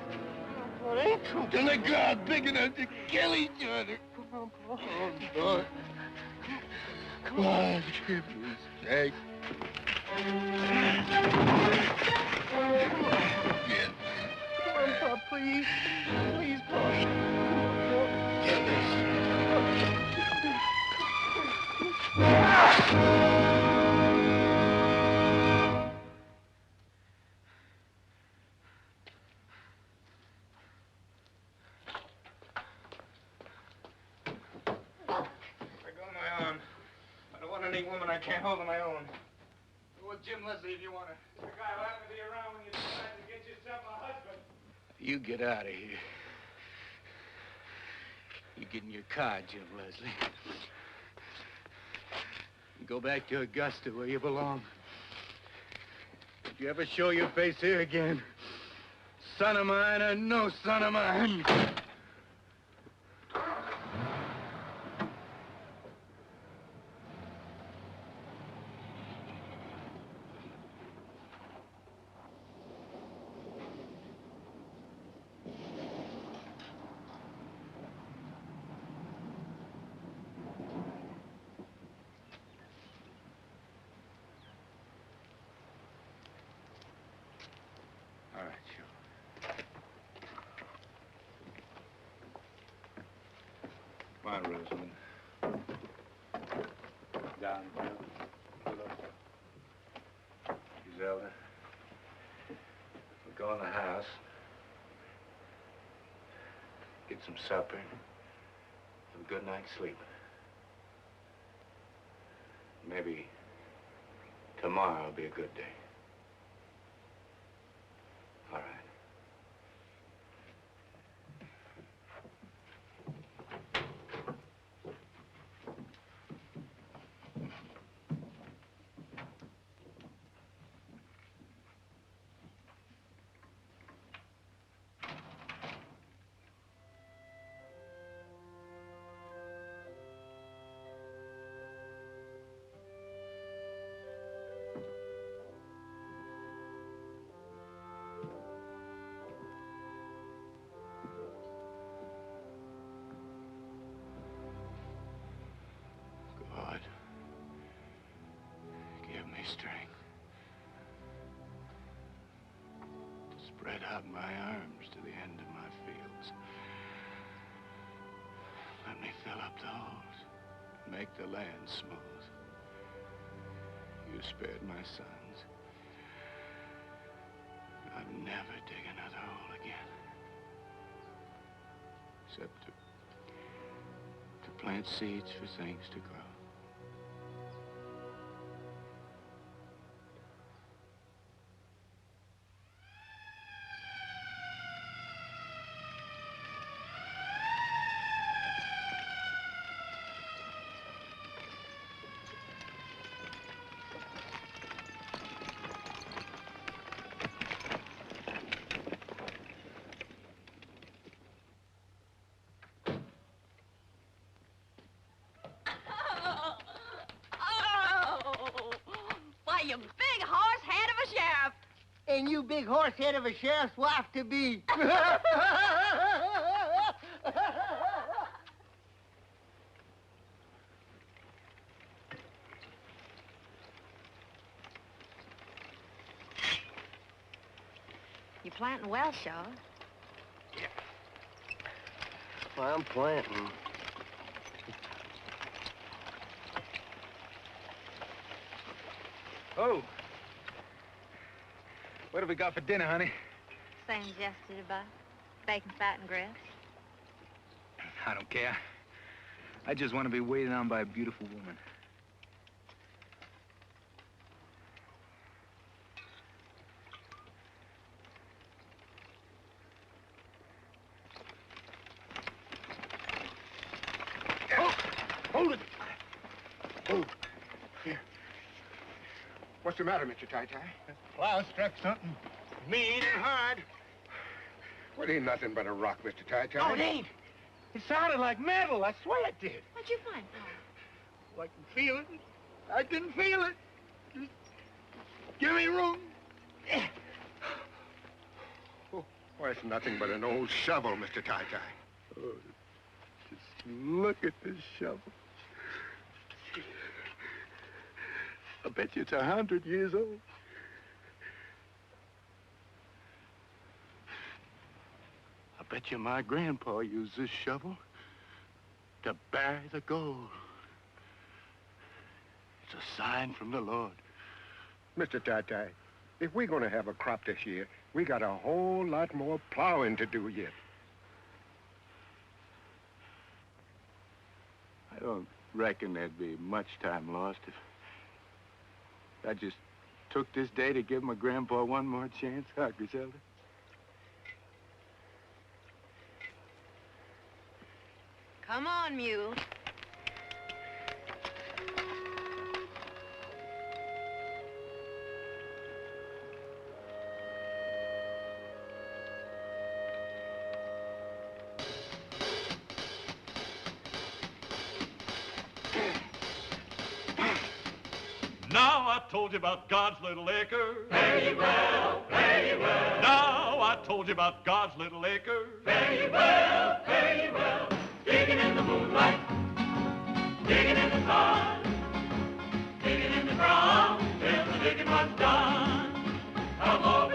It ain't true. Till they grow out big enough to kill each other. Come on, Pa. Oh, Lord. Come on, give me strength. Get Come on, Pa, please. Please, Pa. Get this. Any woman I can't hold on my own. Go with Jim Leslie if you want to. The guy will happen to be around when you decide to get yourself a husband. You get out of here. You get in your car, Jim Leslie. You go back to Augusta where you belong. If you ever show your face here again, son of mine or no son of mine. Come on, Rosamond. Down, Bill. Griselda, we'll go in the house, get some supper, have a good night's sleep. Maybe tomorrow will be a good day. All right. God, give me strength to spread out my arms to the end of my fields. Let me fill up the holes, make the land smooth. You spared my sons. I'd never dig another hole again. Except to plant seeds for things to grow. and you big horse head of a sheriff's wife to be. You're planting well, Shaw. Well, I'm planting. Oh. What have we got for dinner, honey? Same as yesterday, Bud. Bacon, fat, and grits. I don't care. I just want to be waited on by a beautiful woman. Hold it! Oh, here. What's the matter, Mr. Ty-Ty? Plow struck something mean and hard. Well, it ain't nothing but a rock, Mr. Ty-Ty. No, it ain't. It sounded like metal. I swear it did. What'd you find, Paul? Well, I can feel it. I can feel it. Just give me room. Oh, why, it's nothing but an old shovel, Mr. Ty-Ty. Oh, just look at this shovel. I bet you it's 100 years old. I bet you my grandpa used this shovel to bury the gold. It's a sign from the Lord. Mr. Ty-Ty, if we're going to have a crop this year, we got a whole lot more plowing to do yet. I don't reckon there'd be much time lost if I just took this day to give my grandpa one more chance, huh, Griselda? Come on, mule. Now I told you about God's little acre. Fare ye well, fare ye well. Now I told you about God's little acre. Fare ye well, fare ye well. Digging in the moonlight, digging in the sun, digging in the ground till the digging was done. Come on.